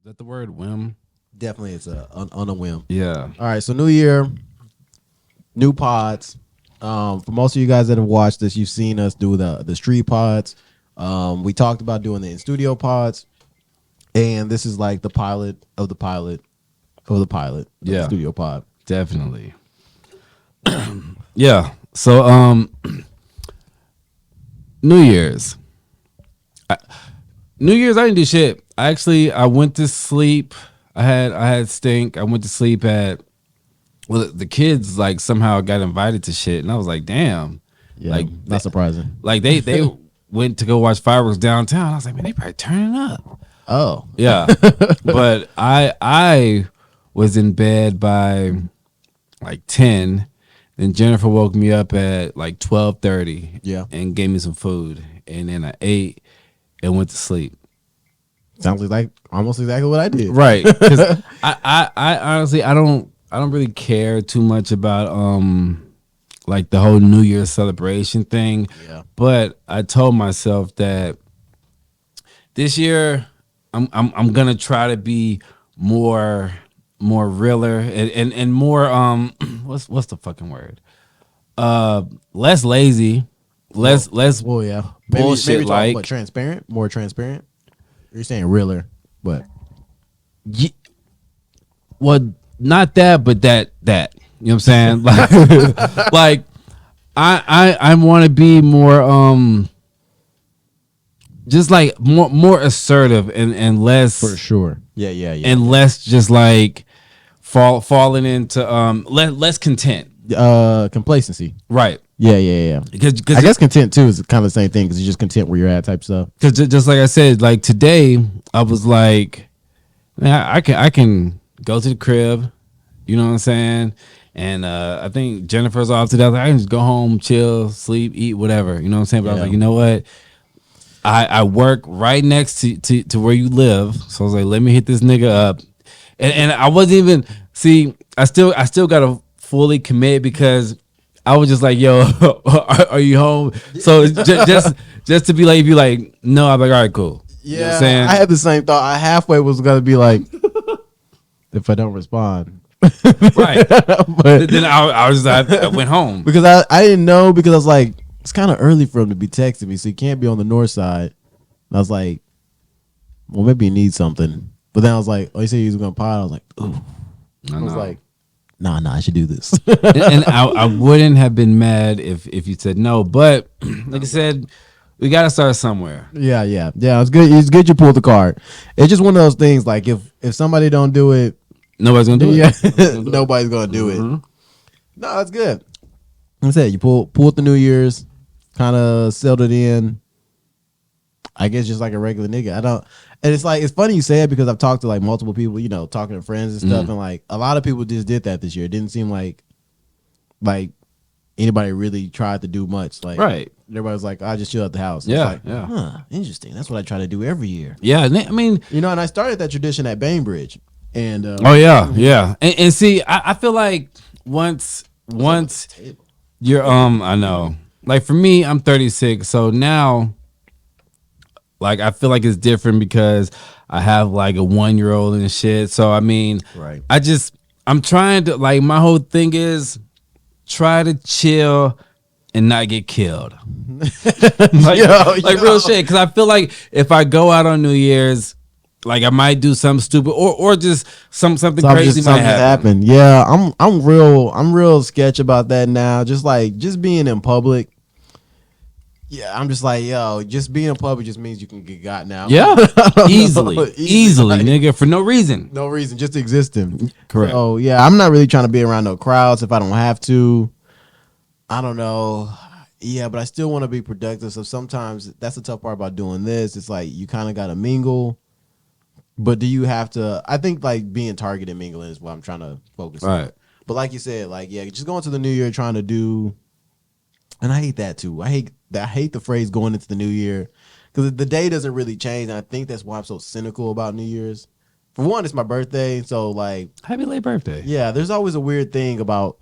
that the word whim? Definitely, it's on a whim. Yeah. All right, so New Year, new pods. For most of you guys that have watched this, you've seen us do the street pods. We talked about doing the in studio pods, and this is like the pilot of the pilot of the pilot of the Yeah. studio pod. Definitely. Yeah. So New Year's. New Year's I didn't do shit. I went to sleep. I had stink. I went to sleep at the kids like somehow got invited to shit and I was like, damn. Yeah, Like not surprising. Like they went to go watch fireworks downtown. I was like, man, they probably turning up. Oh, Yeah. But I was in bed by like 10. Then Jennifer woke me up at like 12:30. Yeah. And gave me some food. And then I ate and went to sleep. sounds like almost exactly what I did. Right. Because I honestly I don't really care too much about like the whole New Year's celebration thing. Yeah. But I told myself that this year I'm gonna try to be more realer and more what's the fucking word? Less lazy, less Well, yeah. bullshit maybe talking, like what, transparent, more transparent. You're saying realer, but well, not that, but that. You know what I'm saying? Like I want to be more just like more assertive and less for sure. Yeah. and less just like falling into less content. Complacency. Right. Yeah. Because I guess content too is kind of the same thing because you're just content where you're at type stuff. Because just like I said, like today, I was like, man, I can go to the crib, you know what I'm saying? And I think Jennifer's off today. I was like, I can just go home, chill, sleep, eat, whatever. You know what I'm saying? But I was Yeah. like, you know what? I work right next to where you live. So I was like, let me hit this nigga up. And I wasn't even I still gotta fully commit because I was just like, yo, are you home? So just to be like, no, I'm like, all right, cool. You know what I'm saying? I had the same thought. I halfway was gonna be like, if I don't respond, Right. but Then I went home. because I didn't know because I was like, it's kind of early for him to be texting me, so he can't be on the north side. And I was like, well, maybe he needs something. But then I was like, oh, he said he was gonna pod. I was like, ooh. I was like, nah, I should do this. and I wouldn't have been mad if you said no, but like I said, we gotta start somewhere. Yeah. It's good. It's good you pulled the card. It's just one of those things. Like if somebody don't do it, Nobody's gonna do it. nobody's gonna do Mm-hmm. it. No, it's good. Like I said, you pulled the New Year's, kind of settled it in. I guess just like a regular nigga. And it's like, it's funny you say it because I've talked to like multiple people, you know, talking to friends and stuff. And like a lot of people just did that this year. It didn't seem like anybody really tried to do much. Like, Right. everybody was like, I just chill at the house. Yeah, It's like, yeah. Huh, interesting. That's what I try to do every year. Yeah, I mean, You know, and I started that tradition at Bainbridge. And oh yeah. And see, I feel like once you're I know. Like for me, I'm 36, so now like I feel like it's different because I have like a 1-year-old and shit. So I mean, Right. I'm trying to like my whole thing is try to chill and not get killed. like real shit. Cause I feel like if I go out on New Year's, like I might do something stupid or just something crazy might happen. Yeah, I'm real sketch about that now. Just being in public. Yeah, I'm just like, yo, just being in public just means you can get got now. Yeah, easily, like, nigga, for no reason. no reason, just existing. Correct. So yeah, I'm not really trying to be around no crowds if I don't have to. I don't know. Yeah, but I still want to be productive. So sometimes that's the tough part about doing this. It's like you kind of got to mingle, but do you have to? I think like being targeted mingling is what I'm trying to focus on. Right. But like you said, like yeah, just going to the new year trying to do, and I hate that too. I hate the phrase going into the new year because the day doesn't really change. And I think that's why I'm so cynical about New Year's. For one, it's my birthday, so like Happy late birthday. yeah, there's always a weird thing about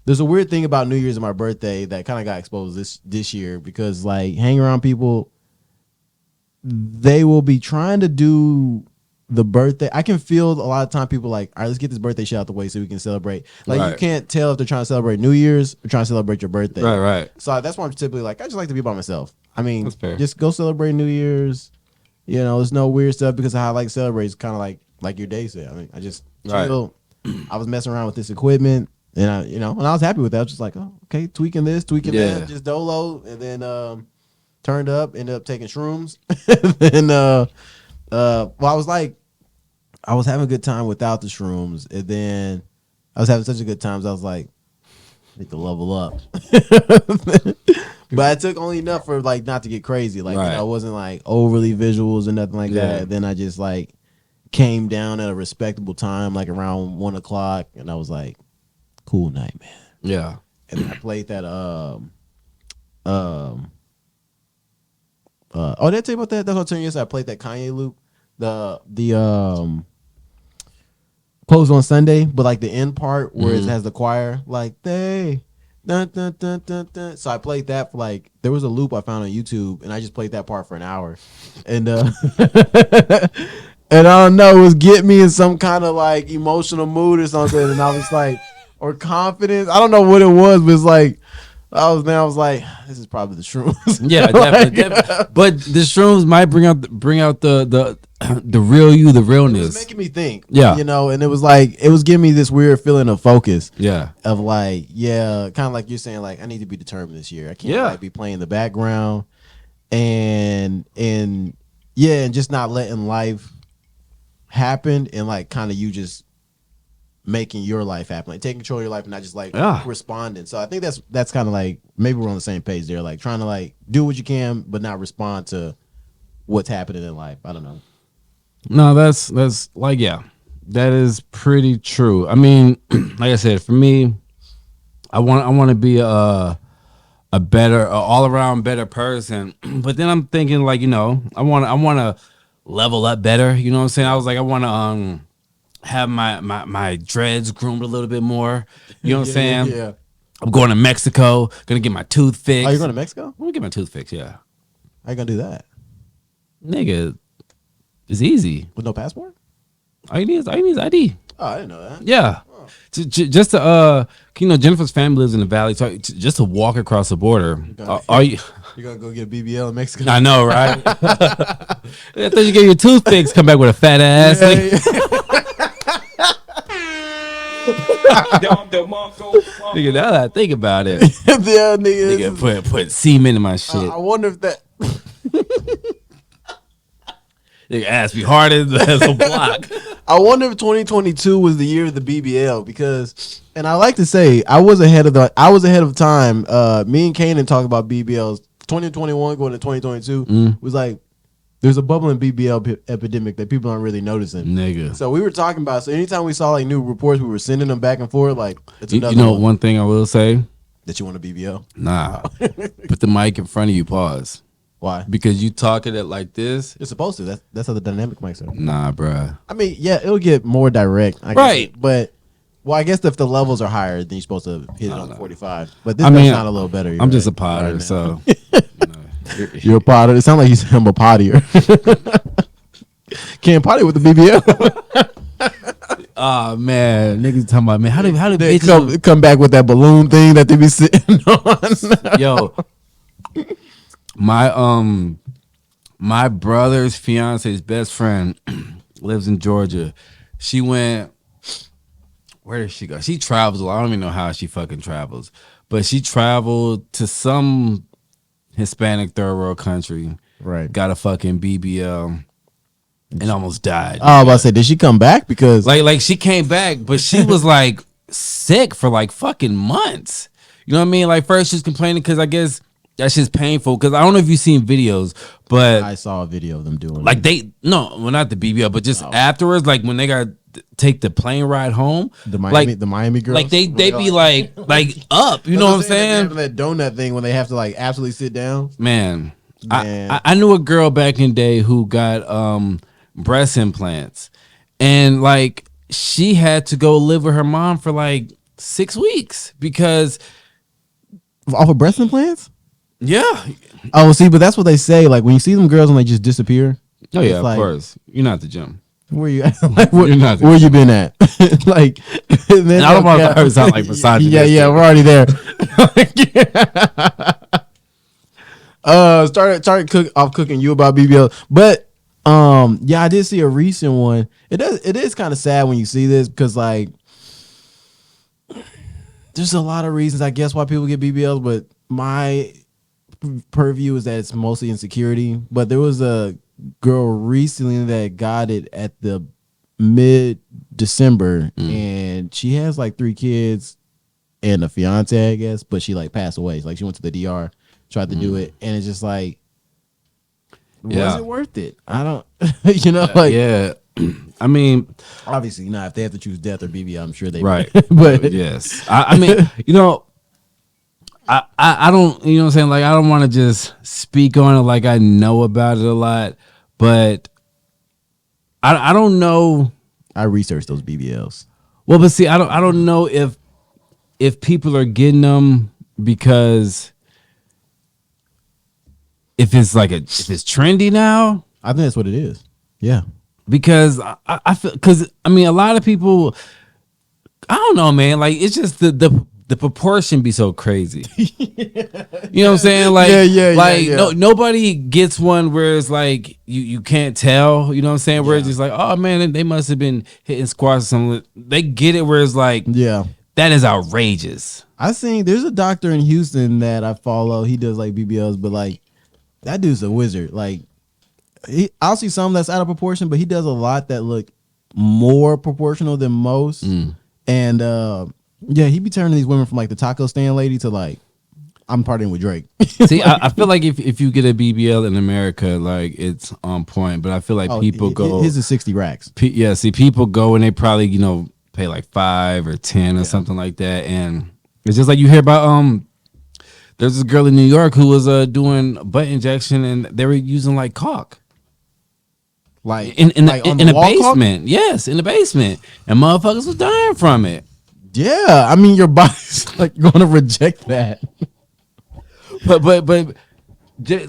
there's a weird thing about New Year's and my birthday that kind of got exposed this year because like hanging around people, they will be trying to do the birthday. I can feel a lot of time people like, all right, let's get this birthday shit out the way so we can celebrate. Like you Right. can't tell if they're trying to celebrate New Year's or trying to celebrate your birthday. Right. So that's why I'm typically like, I just like to be by myself. I mean, That's fair. just go celebrate New Year's. You know, there's no weird stuff because how I like to celebrate is kind of like your day said. I mean, I just Right. chill. I was messing around with this equipment and and I was happy with that. I was just like, oh, okay, tweaking this, tweaking Yeah. that, just dolo, and then turned up, ended up taking shrooms. And well, I was having a good time without the shrooms, and then I was having such a good time, I was like, I need to level up. But I took only enough for like not to get crazy. Like Right. I wasn't like overly visuals or nothing like Yeah. that. Then I just like came down at a respectable time, like around 1 o'clock, and I was like, cool night, man. Yeah. And then I played that oh, did I tell you about that? That's what I told you yesterday. I played that Kanye loop. The closed on Sunday, but like the end part where it has the choir, like they dun, dun, dun, dun, dun. So I played that for like there was a loop I found on YouTube and I just played that part for an hour. And and I don't know, it was get me in some kind of like emotional mood or something. And I was like, or confidence. I don't know what it was, but it's like I was like, this is probably the shrooms. Yeah, definitely. But the shrooms might bring out the real you, the It was realness. making me think. Yeah. You know, and it was like it was giving me this weird feeling of focus. Yeah. Of like, yeah, kind of like you're saying, like, I need to be determined this year. I can't Yeah. like be playing the background and yeah, and just not letting life happen and like kind of you just making your life happen, like taking control of your life and not just like Yeah. responding. So I think that's kind of like maybe we're on the same page there, like trying to like do what you can but not respond to what's happening in life. I don't know. No, that's like, yeah, that is pretty true. I mean, like I said, for me, I want to be a better, all around better person. But then I'm thinking like, you know, I want to level up better. You know what I'm saying? I was like, I want to have my dreads groomed a little bit more. You know what I'm saying? Yeah. I'm going to Mexico. Gonna get my tooth fixed. Oh, you're going to Mexico? I'm gonna get my tooth fixed. Yeah, How you gonna do that? nigga, it's easy. With no passport? All you need is ID. Oh, I didn't know that. Yeah. Just to you know, Jennifer's family lives in the valley, so just to walk across the border. Are you? You're gonna go get a BBL in Mexico? I know, right? I thought you get your tooth fixed, come back with a fat ass. Nigga, now that I think about it, Yeah, nigga. nigga put semen in my shit. I wonder if that. Nigga ass be hard as a block. I wonder if 2022 was the year of the BBL because, and I like to say I was ahead of time. Me and Kanan talked about BBLs. 2021 going to 2022 was like there's a bubbling BBL epidemic that people aren't really noticing. Nigga. So we were talking about. So anytime we saw like new reports, we were sending them back and forth. Like it's You another know one one thing I will say? that you want a BBL. Nah. Put the mic in front of you, pause. Why? Because you talking it like this. It's supposed to. That's how the dynamic mics are. Nah, bruh. I mean, yeah, it'll get more direct, I guess. Right. But well, I guess if the levels are higher, then you're supposed to hit it on 45. But this I mean, does sound a little better. I'm just a right? potter, Right now. so You're a potter. It sounds like you said I'm a pottier. Can't potty with the BBL. oh man, niggas talking about man, how do They bitches come back with that balloon thing that they be sitting on. yo my brother's fiance's best friend lives in Georgia. She went, where did she go? She travels a lot. I don't even know how she fucking travels, but she traveled to some Hispanic third world country, Right. got a fucking BBL and almost died. Oh, I was about to say, did she come back? Because Like she came back, but she was like sick for like fucking months. You know what I mean? Like first she's complaining because I guess that shit's painful. Because I don't know if you've seen videos, but I saw a video of them doing like it. well not the BBL, but just afterwards, like when they got to take the plane ride home, the Miami girls. like they be like up. You know what I'm saying? That donut thing when they have to like absolutely sit down. Man, Man. I knew a girl back in the day who got breast implants, and like she had to go live with her mom for like 6 weeks because Off of breast implants? Yeah. Oh, see, but that's what they say. Like when you see them girls and they just disappear. Oh yeah, of like, course. You're not at the gym. Where you at? Like, where, You're not where you been at? Like, and then And I don't want to sound like misogynistic. Yeah, we're already there. Started cooking you about BBL, but yeah, I did see a recent one. It is kind of sad when you see this because like there's a lot of reasons I guess why people get BBLs, but my purview is that it's mostly insecurity. But there was a girl recently that got it at the mid-December, and she has like 3 kids and a fiance, I guess, but she like passed away. Like she went to the DR, tried to do it, and it's just like, was it worth it? I don't, like, yeah. I mean, obviously not. If they have to choose death or BBL, I'm sure they right. but yes, I mean, I don't, what I'm saying, like I don't want to just speak on it like I know about it a lot, but I don't know. I researched those BBLs. Well, but see, I don't know if people are getting them because if it's trendy now. I think that's what it is. Yeah, because I feel, because I mean a lot of people, I don't know, man, like it's just the proportion be so crazy. You know what I'm saying? Like, no, nobody gets one where it's like you can't tell. You know what I'm saying? Where it's just like, oh man, they must have been hitting squats or something. They get it where it's like, that is outrageous. There's a doctor in Houston that I follow. He does like BBLs, but like that dude's a wizard. Like I'll see some that's out of proportion, but he does a lot that look more proportional than most. And yeah, he be turning these women from like the taco stand lady to like, I'm partying with Drake. See, I feel like if you get a BBL in America, like it's on point. But I feel like people go. His is 60 racks. Yeah, see, people go and they probably pay like 5 or 10 or something like that, and it's just like you hear about. There's this girl in New York who was doing butt injection, and they were using like caulk. Like in the basement, caulk? Yes, in the basement, and motherfuckers was dying from it. Yeah, I mean your body's like going to reject that. But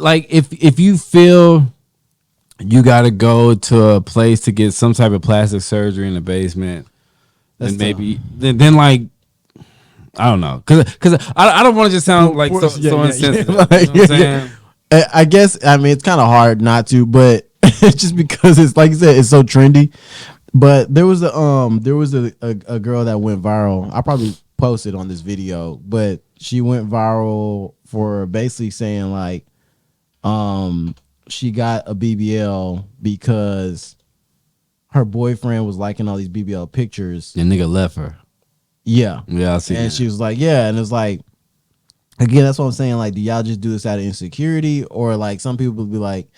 like if you feel you got to go to a place to get some type of plastic surgery in the basement, then maybe then like I don't know, because I don't want to just sound like so insensitive. Like, you know what I'm saying? I guess it's kind of hard not to, but just because it's like you said, it's so trendy. But there was a girl that went viral. I probably posted on this video, but she went viral for basically saying like, she got a BBL because her boyfriend was liking all these BBL pictures. The nigga left her. Yeah, I see. And she was like, yeah, and it's like, again, that's what I'm saying. Like, do y'all just do this out of insecurity, or like some people would be like,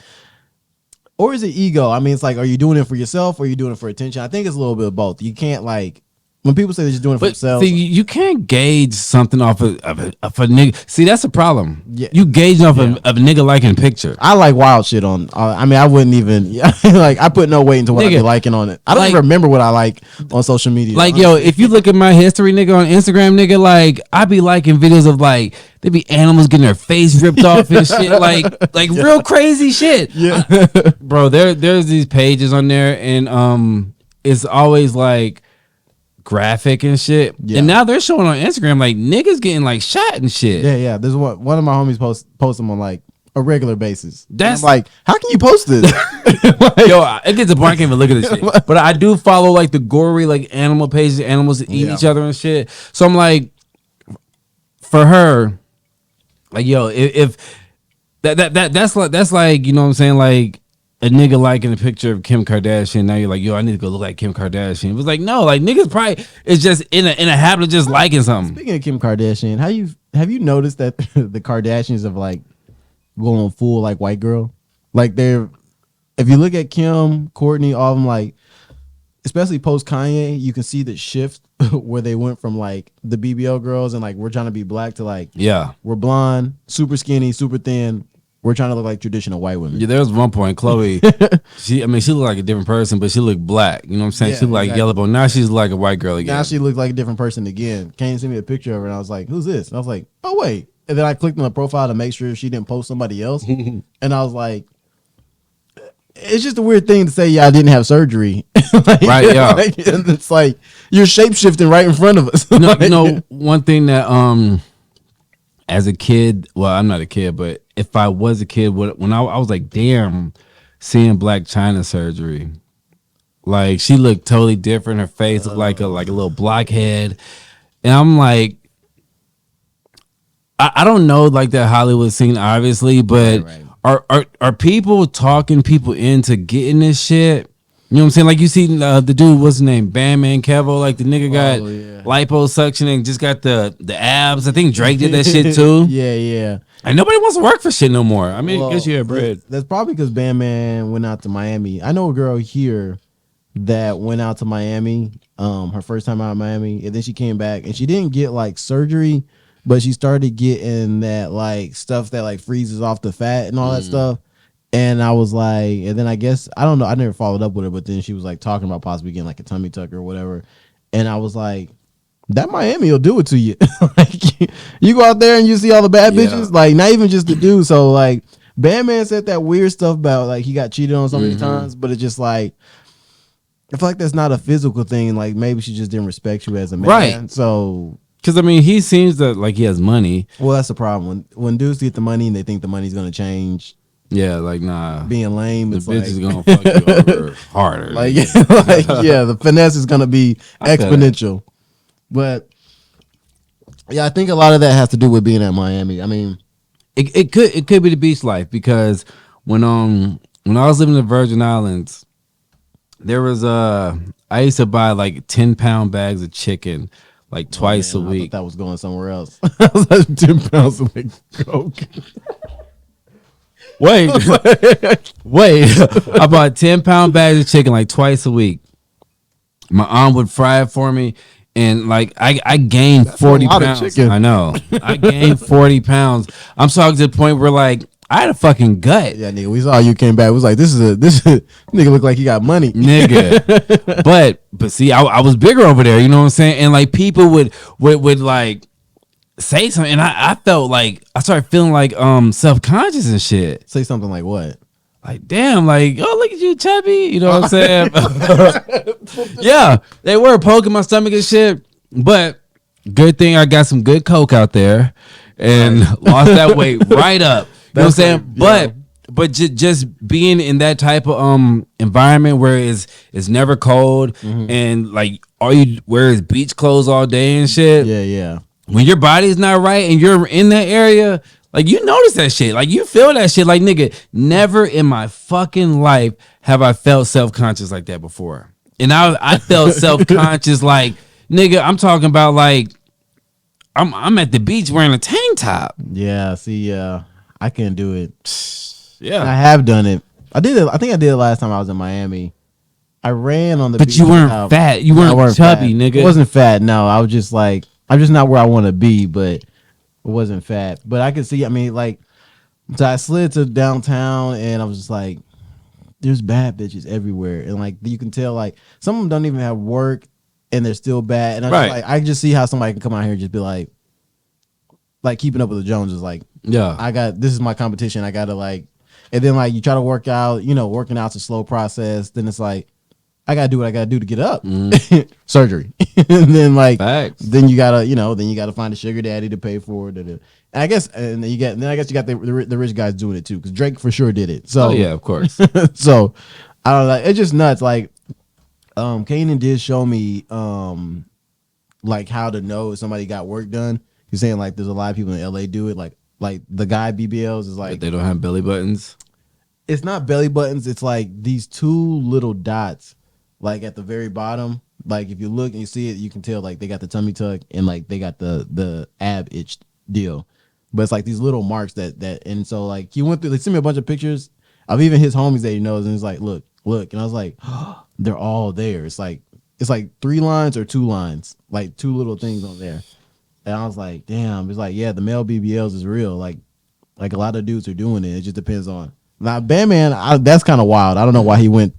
or is it ego? I mean, it's like, are you doing it for yourself or are you doing it for attention? I think it's a little bit of both. You can't like, when people say they're just doing it for themselves. See, you can't gauge something off of a nigga. See, that's the problem. Yeah. You gauge off of a nigga liking a picture. I like wild shit on. I mean, I wouldn't even like. I put no weight into what I be liking on it. I don't even remember what I like on social media. Like, honestly. Yo, if you look at my history, nigga, on Instagram, nigga, like I be liking videos of like there be animals getting their face ripped off and shit, like real crazy shit. Yeah, bro. There's these pages on there, and it's always like graphic and shit. Yeah. And now they're showing on Instagram like niggas getting like shot and shit. Yeah. There's one of my homies post them on like a regular basis. That's like, how can you post this? Like, yo, it gets a point. I can't even look at this shit. But I do follow like the gory like animal pages, animals that eat each other and shit. So I'm like, for her, like, yo, if that's like, you know what I'm saying, like a nigga liking a picture of Kim Kardashian, now you're like, yo, I need to go look like Kim Kardashian. It was like, no, like niggas probably is just in a habit of just liking something. Speaking of Kim Kardashian, have you noticed that the Kardashians have like going full like white girl? Like if you look at Kim, Courtney, all of them, like especially post Kanye, you can see the shift where they went from like the BBL girls and like we're trying to be black to like, yeah, we're blonde, super skinny, super thin. We're trying to look like traditional white women. Yeah, there was one point, Chloe, she looked like a different person, but she looked black. You know what I'm saying? Yeah, she looked like yellow, but now she's like a white girl again. Now she looked like a different person again. Kane sent me a picture of her, and I was like, who's this? And I was like, oh, wait, And then I clicked on the profile to make sure she didn't post somebody else. And I was like, it's just a weird thing to say, yeah, I didn't have surgery. Like, Right, yeah. like, and it's like you're shape shifting right in front of us. No, Like, you know, one thing that as a kid, well, I'm not a kid, but if I was a kid, when I was like, damn, seeing Black China surgery, like she looked totally different. Her face looked like a little blockhead, and I'm like, I don't know like that Hollywood scene, obviously, but Right. are people talking people into getting this shit? You know what I'm saying? Like you see the dude, what's his name, Bandman Kevo, like the nigga got yeah. liposuction and just got the abs. I think Drake did that shit too. Yeah. And nobody wants to work for shit no more. I mean, I guess you have bread. That's probably because Bandman went out to Miami. I know a girl here that went out to Miami, her first time out of Miami, and then she came back and she didn't get like surgery, but she started getting that like stuff that like freezes off the fat and all that stuff. And I was like, and then I guess I don't know, I never followed up with her, but then she was like talking about possibly getting like a tummy tuck or whatever. And I was like, that Miami will do it to you. Like you go out there and you see all the bad bitches, like not even just the dude. So like Bandman said that weird stuff about like he got cheated on so many times, but it's just like I feel like that's not a physical thing. Like maybe she just didn't respect you as a man. Right. So Because I mean, he seems that like he has money. well, that's the problem. When dudes get the money and they think the money's gonna change Yeah, like nah. being lame, The it's bitch like is gonna fuck you over harder. like, yeah, the finesse is gonna be exponential. But yeah, I think a lot of that has to do with being at Miami. I mean, it could be the beach life because when I was living in the Virgin Islands, there was I used to buy like 10-pound bags of chicken like twice a I week. thought that was going somewhere else. I was like 10 pounds of like coke. Wait. I bought 10-pound bags of chicken like twice a week. My aunt would fry it for me. And like I gained 40 lot of pounds. chicken. I know. I gained 40 pounds. I'm talking to the point where like I had a fucking gut. Yeah, nigga, we saw you came back. It was like this is nigga look like he got money. Nigga. but see, I was bigger over there, you know what I'm saying? And like people would like say something and I felt like I started feeling like self-conscious and shit. Say something like what? Like, damn, like, oh, look at you, chubby. You know what I'm saying? Yeah, they were poking my stomach and shit. But good thing I got some good coke out there and lost that weight right up. You know what I'm saying? Like, But just being in that type of environment where it's never cold and like all you wear is beach clothes all day and shit. Yeah. When your body's not right and you're in that area, like you notice that shit. Like you feel that shit. Like nigga, never in my fucking life have I felt self-conscious like that before. And I felt self-conscious like nigga, I'm talking about like I'm at the beach wearing a tank top. Yeah, see, I can't do it. Yeah. I have done it. I did it. I think I did it last time I was in Miami. I ran on the beach. But you weren't fat. You weren't chubby, fat. nigga. I wasn't fat. No, I was just like, I'm just not where I want to be, but it wasn't fat. But I could see, I mean, like, so I slid to downtown and I was just like, there's bad bitches everywhere. And like, you can tell, like, some of them don't even have work and they're still bad. And I just see how somebody can come out here and just be like keeping up with the Joneses. Like, yeah. this is my competition. I got to like, and then like you try to work out, working out's a slow process. Then it's like, I gotta do what I gotta do to get up. Surgery. And then like Facts. then you gotta find a sugar daddy to pay for it. And I guess you got the rich guys doing it too, because Drake for sure did it. So yeah, of course. so I don't know, it's just nuts. Like Kanan did show me like how to know if somebody got work done. He's saying like there's a lot of people in LA do it. Like the guy BBL'S is like, But they don't have belly buttons. It's not belly buttons, it's like these two little dots. Like at the very bottom, like if you look and you see it, you can tell like they got the tummy tuck and like they got the ab itch deal. But it's like these little marks that and so like he went through, they sent me a bunch of pictures of even his homies that he knows, and he's like, look, and I was like, oh, they're all there. It's like 3 lines or 2 lines, like 2 little things on there. And I was like, damn, it's like, yeah, the male BBLs is real. Like a lot of dudes are doing it. It just depends on. Now Bandman, that's kind of wild. I don't know why he went.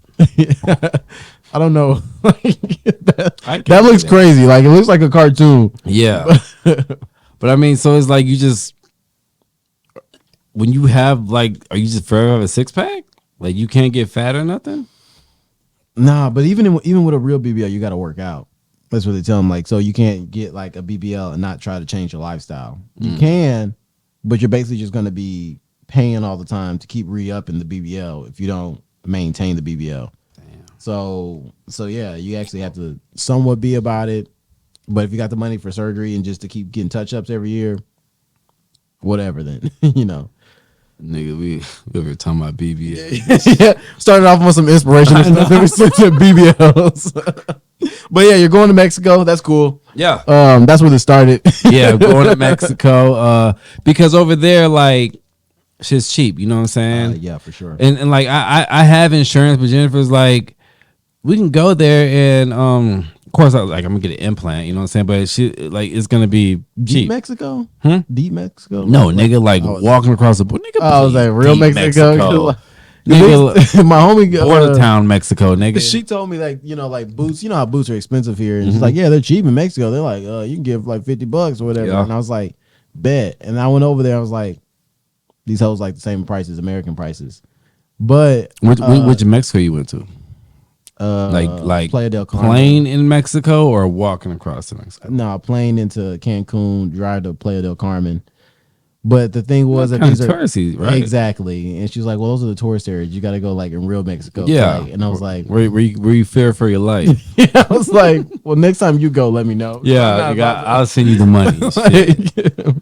I don't know. that looks crazy. Like it looks like a cartoon. Yeah. But I mean, so it's like you just when you have like, are you just forever have a six pack? Like you can't get fat or nothing? Nah, but even with a real BBL, you got to work out. That's what they tell them. Like, so you can't get like a BBL and not try to change your lifestyle. You can, but you're basically just going to be paying all the time to keep re-upping the BBL if you don't maintain the BBL. Damn. So yeah, you actually have to somewhat be about it. But if you got the money for surgery and just to keep getting touch-ups every year, whatever then, you know. Nigga, we were talking about BBL. Yeah, started off with some inspirational stuff. Then we switched to BBLs. But yeah, you're going to Mexico. That's cool. Yeah. That's where it started. Yeah, going to Mexico. Because over there, like, shit's cheap. You know what I'm saying? Yeah, for sure. And like, I have insurance, but Jennifer's like, we can go there and of course, I'm gonna get an implant. You know what I'm saying? But she like it's gonna be cheap. Deep Mexico? Hmm? Deep Mexico? No, nigga, like walking across the border. Nigga, I was like, real deep Mexico. Nigga, My homie, border town Mexico, nigga. she told me like, like boots. You know how boots are expensive here, and she's like, yeah, they're cheap in Mexico. They're like, you can give like $50 or whatever. Yeah. And I was like, bet. And I went over there. I was like, these hoes like the same prices, American prices. But which Mexico you went to? Like Playa del Carmen. plane in Mexico or walking across to Mexico? No, plane into Cancun, drive to Playa del Carmen. But the thing was that Kind these of are touristy, right? exactly, and she's like, "Well, those are the tourist areas. You got to go like in real Mexico." Yeah, and I was like, where you fear for your life? I was like, "Well, next time you go, let me know." Yeah, I'll send you the money. Shit. Like,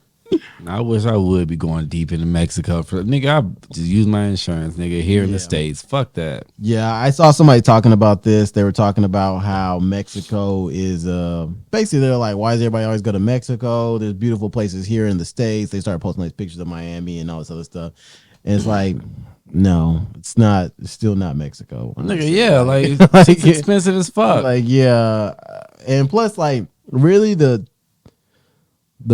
I wish I would be going deep into Mexico for nigga. I just use my insurance, nigga, here in the States. Fuck that. yeah, I saw somebody talking about this. They were talking about how Mexico is basically they're like, why does everybody always go to Mexico? There's beautiful places here in the States. They started posting like pictures of Miami and all this other stuff. And it's like, no, it's not. It's still not Mexico. Nigga, yeah, like it's expensive as fuck. Like, yeah, and plus, like, really the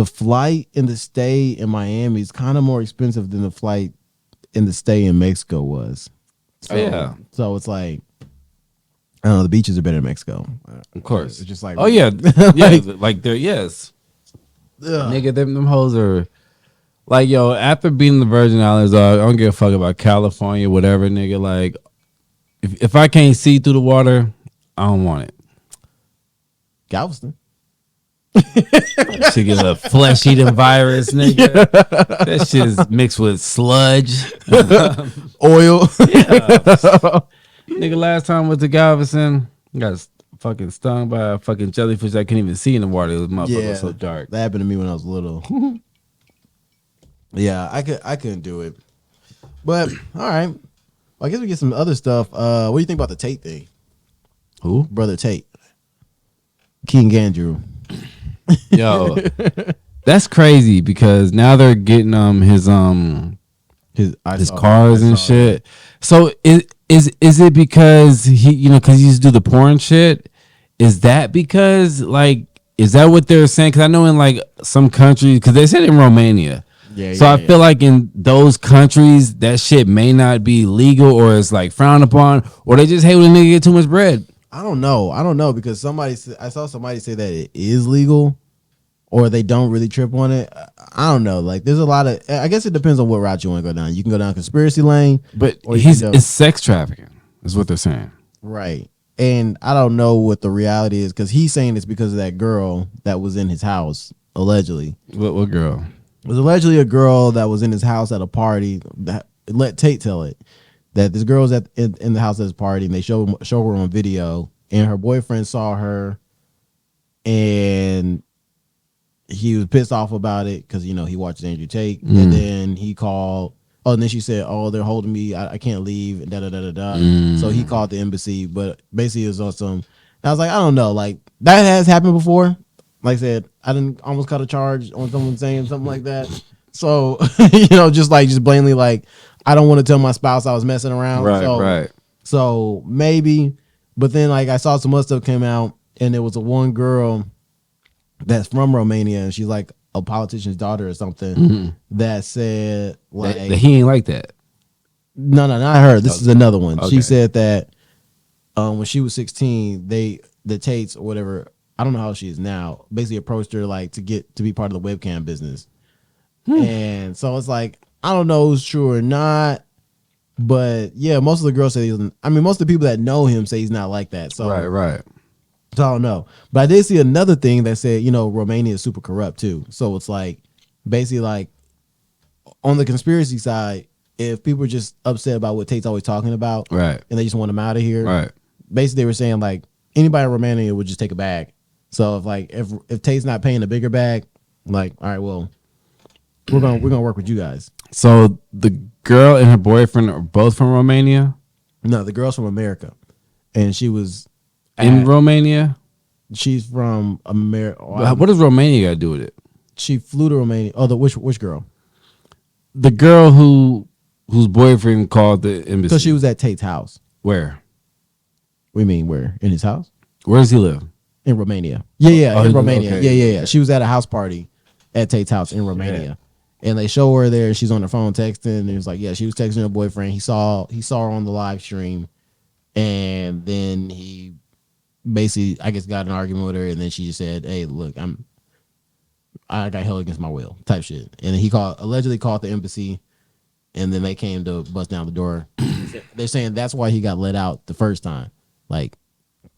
flight and the stay in Miami is kind of more expensive than the flight and the stay in Mexico was. So, yeah. So it's like, I don't know, the beaches are better in Mexico. Of course. It's just like, oh yeah, yeah, like they're yes, nigga. Them hoes are like yo. After being the Virgin Islands, I don't give a fuck about California, whatever, nigga. Like if I can't see through the water, I don't want it. Galveston. She get a flesh eating virus, nigga. That shit is mixed with sludge, Oil. Nigga, last time was to Galveston, got fucking stung by a fucking jellyfish I couldn't even see in the water. It was motherfucker was so dark. That happened to me when I was little. Yeah, I couldn't do it. But all right. Well, I guess we get some other stuff. What do you think about the Tate thing? Who? Brother Tate. King Andrew. Yo, that's crazy because now they're getting his cars and shit. So is it because he because he used to do the porn shit? Is that because like is that what they're saying? Because I know in like some countries because they said in Romania. Yeah. So I feel like in those countries that shit may not be legal or it's like frowned upon or they just hate when a nigga get too much bread. I don't know because I saw somebody say that it is legal or they don't really trip on it. I don't know. Like there's a lot of I guess it depends on what route you want to go down. You can go down conspiracy lane, but or it's sex trafficking is what they're saying. Right. And I don't know what the reality is because he's saying it's because of that girl that was in his house allegedly. What girl? It was allegedly a girl that was in his house at a party. That let Tate tell it. That this girl was in the house at his party and they show her on video and her boyfriend saw her and he was pissed off about it because he watches Andrew Tate and then he called. Oh, and then she said, "Oh, they're holding me. I can't leave." And da da da da da. So he called the embassy, but basically it was on some. I was like, I don't know, like that has happened before. Like I said, I didn't almost cut a charge on someone saying something like that. So just blatantly like. I don't want to tell my spouse I was messing around. Right. So maybe, but then like I saw some other stuff came out and there was a one girl that's from Romania and she's like a politician's daughter or something that said like that he ain't like that. No, not her. This is another one. Okay. She said that when she was 16, the Tates or whatever, I don't know how she is now, basically approached her like to be part of the webcam business. And so it's like, I don't know who's true or not, but yeah, most of the girls say most of the people that know him say he's not like that. So right. So I don't know. But I did see another thing that said, Romania is super corrupt too. So it's like basically like on the conspiracy side, if people are just upset about what Tate's always talking about, Right. and they just want him out of here, Right. basically they were saying like anybody in Romania would just take a bag. So if Tate's not paying a bigger bag, like, all right, well, we're gonna work with you guys. So the girl and her boyfriend are both from Romania? No, the girl's from America. And she was In Romania? she's from America. What does Romania got to do with it? She flew to Romania. Oh, which girl? The girl whose boyfriend called the embassy. Because she was at Tate's house. Where? We mean where? In his house? Where does he live? In Romania. Yeah, Oh, in Romania. okay. Yeah. She was at a house party at Tate's house in Romania. And they show her there. She's on her phone texting. And it's like, yeah, she was texting her boyfriend. He saw her on the live stream. And then he basically, I guess, got an argument with her. And then she just said, hey, look, I got held against my will type shit. And then he allegedly called the embassy. And then they came to bust down the door. They're saying that's why he got let out the first time. Like,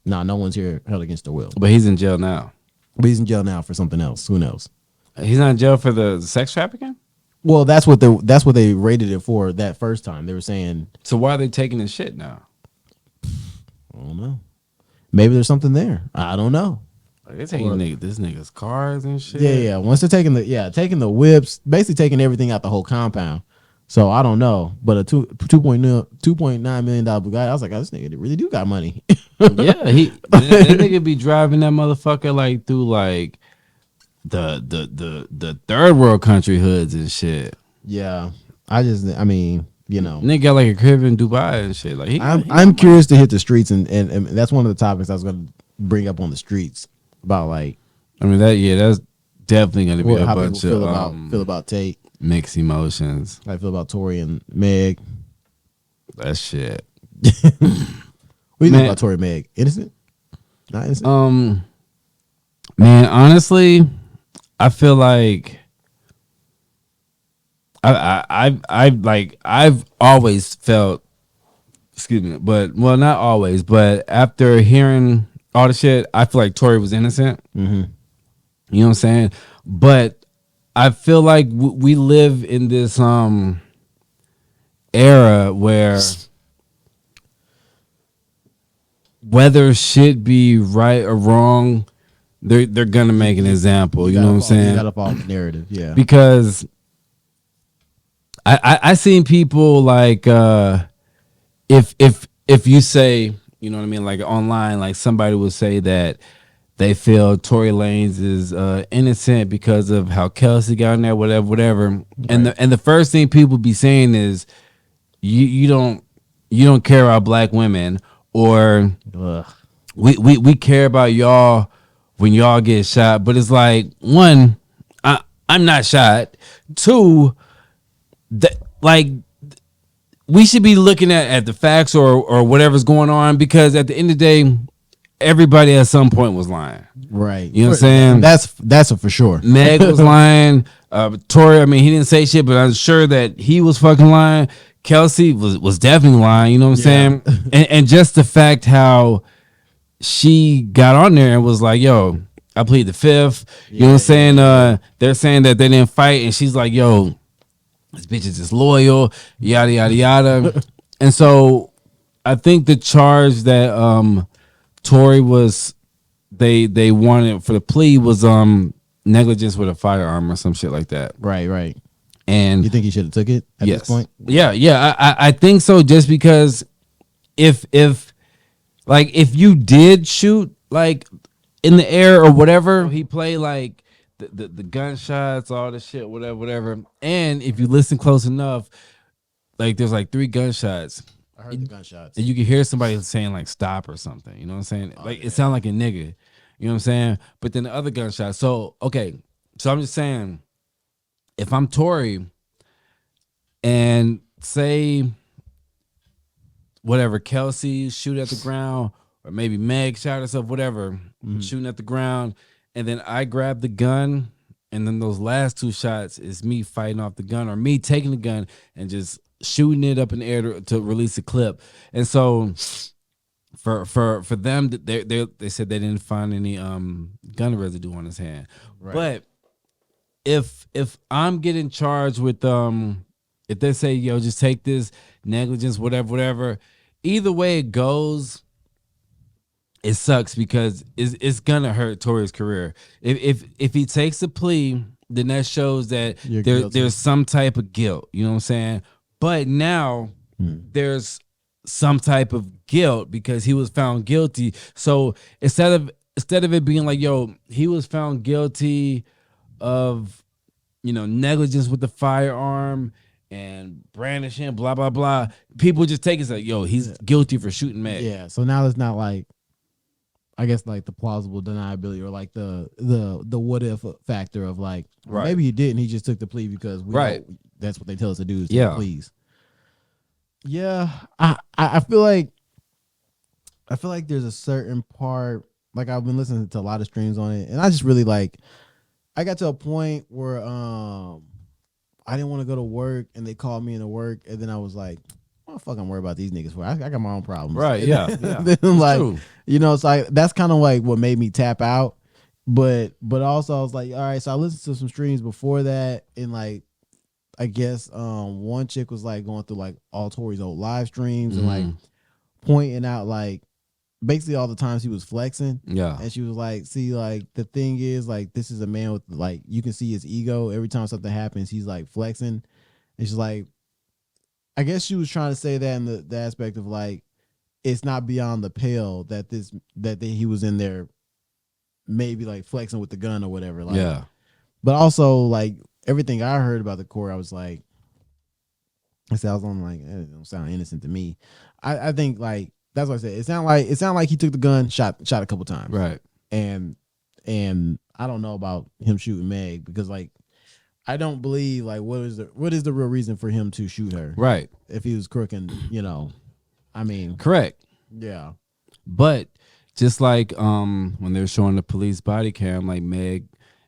no one's here held against their will. But he's in jail now. But he's in jail now for something else. Who knows? He's not in jail for the sex trafficking? Well, that's what they rated it for that first time. They were saying. So why are they taking his shit now? I don't know. Maybe there's something there. I don't know. Like they're taking this nigga's cars and shit. Yeah. Once they're taking the whips, basically taking everything out the whole compound. So I don't know, but a $2.9 million Bugatti. I was like, oh, this nigga really do got money. Yeah, that nigga be driving that motherfucker like through like the third world country hoods and shit. Yeah, nigga got like a crib in Dubai and shit. Like I'm curious to hit the streets and that's one of the topics I was going to bring up on the streets about like. I mean that's definitely going to be a how bunch people of feel about Tate. Mixed emotions. How I feel about Tory and Meg. That shit. What do you think about Tory and Meg? Innocent? Not innocent? Man, honestly, I feel like I've always felt, excuse me, but well, not always, but after hearing all the shit, I feel like Tory was innocent. Mm-hmm. You know what I'm saying? But I feel like we live in this era where whether shit be right or wrong, they're gonna make an example. You know what I'm saying? You gotta follow the narrative, yeah. Because I seen people like if you say, you know what I mean, like online, like somebody would say that they feel Tory Lanez is innocent because of how Kelsey got in there, whatever. Right. And the first thing people be saying is you don't care about black women, or we care about y'all when y'all get shot. But it's like, one, I'm not shot. Two, like we should be looking at the facts or whatever's going on, because at the end of the day, everybody at some point was lying. Right. You know what I'm saying? That's a for sure. Meg was lying. Tory, I mean, he didn't say shit, but I'm sure that he was fucking lying. Kelsey was definitely lying. You know what I'm saying? And just the fact how she got on there and was like, yo, I plead the fifth. You know what I'm saying? They're saying that they didn't fight, and she's like, yo, this bitch is just loyal, yada, yada, yada. And so I think the charge that Tory was they wanted for the plea was negligence with a firearm or some shit like that. Right. And you think he should have took it at this point? Yeah. I think so, just because if you did shoot like in the air or whatever, he played like the gunshots, all the shit, whatever. And if you listen close enough, like there's like 3 gunshots. I heard the gunshots. And you can hear somebody saying like stop or something. You know what I'm saying? It sounded like a nigga. You know what I'm saying? But then the other gunshot. So, okay. So I'm just saying, if I'm Tory and say whatever, Kelsey shoot at the ground, or maybe Meg shot herself, whatever, shooting at the ground, and then I grab the gun and then those last 2 shots is me fighting off the gun or me taking the gun and just shooting it up in the air to release a clip. And so for them, they said they didn't find any gun residue on his hand. Right. But if I'm getting charged with if they say, yo, just take this negligence, whatever, either way it goes, it sucks because it's gonna hurt Tory's career. If he takes a plea, then that shows that there's some type of guilt. You know what I'm saying? But now there's some type of guilt because he was found guilty. So instead of it being like, yo, he was found guilty of, negligence with the firearm and brandishing, blah blah blah, people just take it like, yo, he's guilty for shooting Meg. Yeah. So now it's not like, I guess, like the plausible deniability or like the what if factor of like, maybe he didn't, he just took the plea because that's what they tell us to do is take pleas. Yeah, I feel like there's a certain part, like I've been listening to a lot of streams on it, and I just really like, I got to a point where I didn't want to go to work, and they called me into work, and then I was like, what the fuck I'm worried about these niggas for? I got my own problems. Right, yeah. Then like, true. It's like, that's kind of like what made me tap out. But also I was like, all right, so I listened to some streams before that, and like, I guess one chick was like going through like all Tory's old live streams and like pointing out like basically all the times he was flexing. Yeah. And she was like, see, like the thing is like, this is a man with like, you can see his ego. Every time something happens, he's like flexing. And she's like, I guess she was trying to say that in the aspect of like, it's not beyond the pale that he was in there maybe like flexing with the gun or whatever. Like, yeah. But also like everything I heard about the court, I was like, it sounds like it don't sound innocent to me. I think like that's what I said. It sounded like he took the gun, shot a couple times. Right. And I don't know about him shooting Meg because like I don't believe like what is the real reason for him to shoot her? Right. If he was crooking, I mean, correct. Yeah. But just like when they were showing the police body cam, like Meg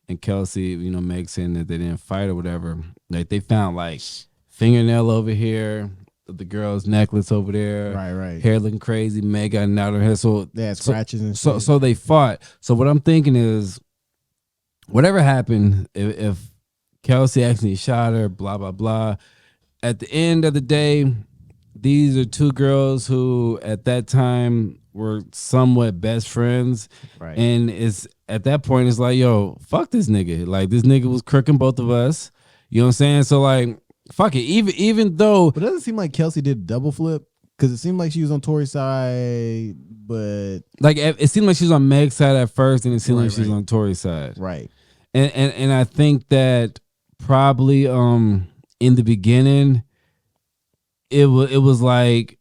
and Kelsey, Meg saying that they didn't fight or whatever, like they found like fingernail over here, the girl's necklace over there, right, hair looking crazy, Meg got it out of her head, so they had scratches and shit. So they fought. So what I'm thinking is, whatever happened, if Kelsey actually shot her, blah blah blah, at the end of the day, these are two girls who at that time were somewhat best friends, right? And it's at that point it's like, yo, fuck this nigga. Like this nigga was crooking both of us. You know what I'm saying? So like, fuck it. Even though, but it doesn't seem like Kelsey did a double flip because it seemed like she was on Tory's side, but like it seemed like she was on Meg's side at first, and it seemed like she was on Tory's side, right? And I think that probably in the beginning, it was like,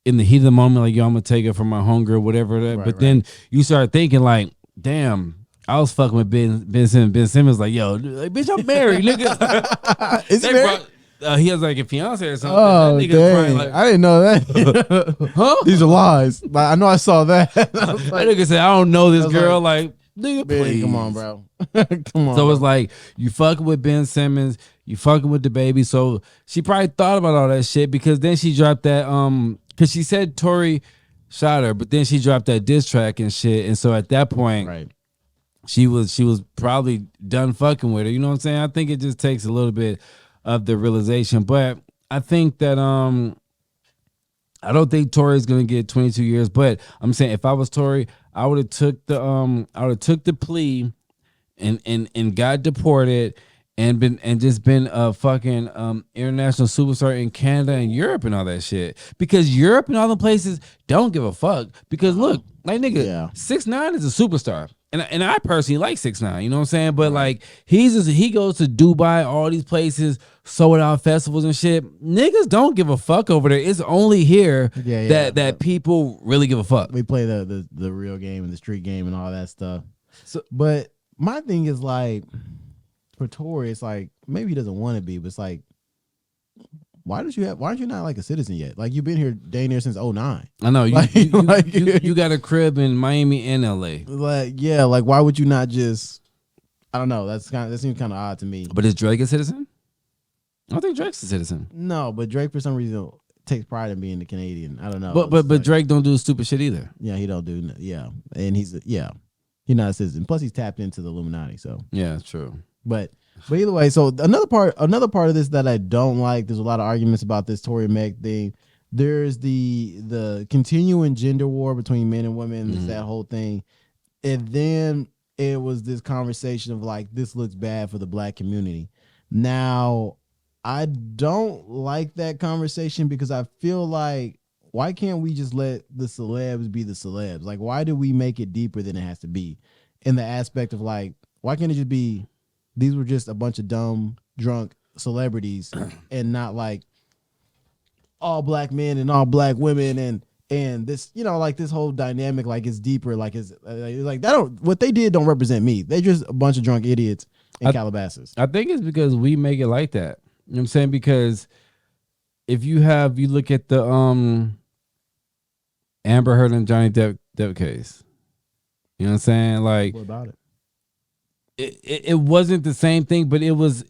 in the heat of the moment, like, yo, I'm gonna take it from my homegirl, whatever. But then you start thinking, like, damn, I was fucking with Ben Simmons. Ben Simmons, like, yo, like, bitch, I'm married, nigga. Is he married? He has like a fiance or something. Oh, that dang. Like, I didn't know that. Huh? These are lies. Like, I know I saw that. Like, that nigga said, I don't know this girl. Like, nigga, please. Come on, bro. Come on. So it's like, you fucking with Ben Simmons, you fucking with the baby. So she probably thought about all that shit, because then she dropped that, because she said Tory shot her, but then she dropped that diss track and shit. And so at that point, right, she was probably done fucking with her. You know what I'm saying? I think it just takes a little bit of the realization. But I think that I don't think Tory's gonna get 22 years. But I'm saying, if I was Tory, I would have took the plea and got deported and just been a fucking international superstar in Canada and Europe and all that shit. Because Europe and all the places don't give a fuck. Because look, like, nigga, 6ix9ine is a superstar. And I personally like 6ix9ine, you know what I'm saying? But like, he goes to Dubai, all these places, sold out festivals and shit. Niggas don't give a fuck over there. It's only here that people really give a fuck. We play the real game and the street game and all that stuff. So, but my thing is like, for Tory, it's like, maybe he doesn't want to be, but it's like, why aren't you not like a citizen yet? Like, you've been here dang near since 2009. I know. You got a crib in Miami and LA. Like, yeah, like, why would you not just I don't know. That seems kind of odd to me. But is Drake a citizen? I don't think Drake's a citizen. No, but Drake for some reason takes pride in being a Canadian. I don't know. But Drake don't do stupid shit either. Yeah, he don't do. Yeah, and he's not a citizen. Plus, he's tapped into the Illuminati. So yeah, true. But either way, so another part of this that I don't like. There's a lot of arguments about this Tory and Meg thing. There's the continuing gender war between men and women. Mm-hmm. That whole thing, and then it was this conversation of like, this looks bad for the black community. Now, I don't like that conversation because I feel like, why can't we just let the celebs be the celebs? Like, why do we make it deeper than it has to be? In the aspect of like, why can't it just be, these were just a bunch of dumb, drunk celebrities and not like all black men and all black women and this, like this whole dynamic, like it's deeper, like it's like that what they did don't represent me. They just a bunch of drunk idiots in Calabasas. I think it's because we make it like that. You know what I'm saying? Because if you look at the Amber Heard and Johnny Depp case. You know what I'm saying? Like, what about it? It wasn't the same thing, but it was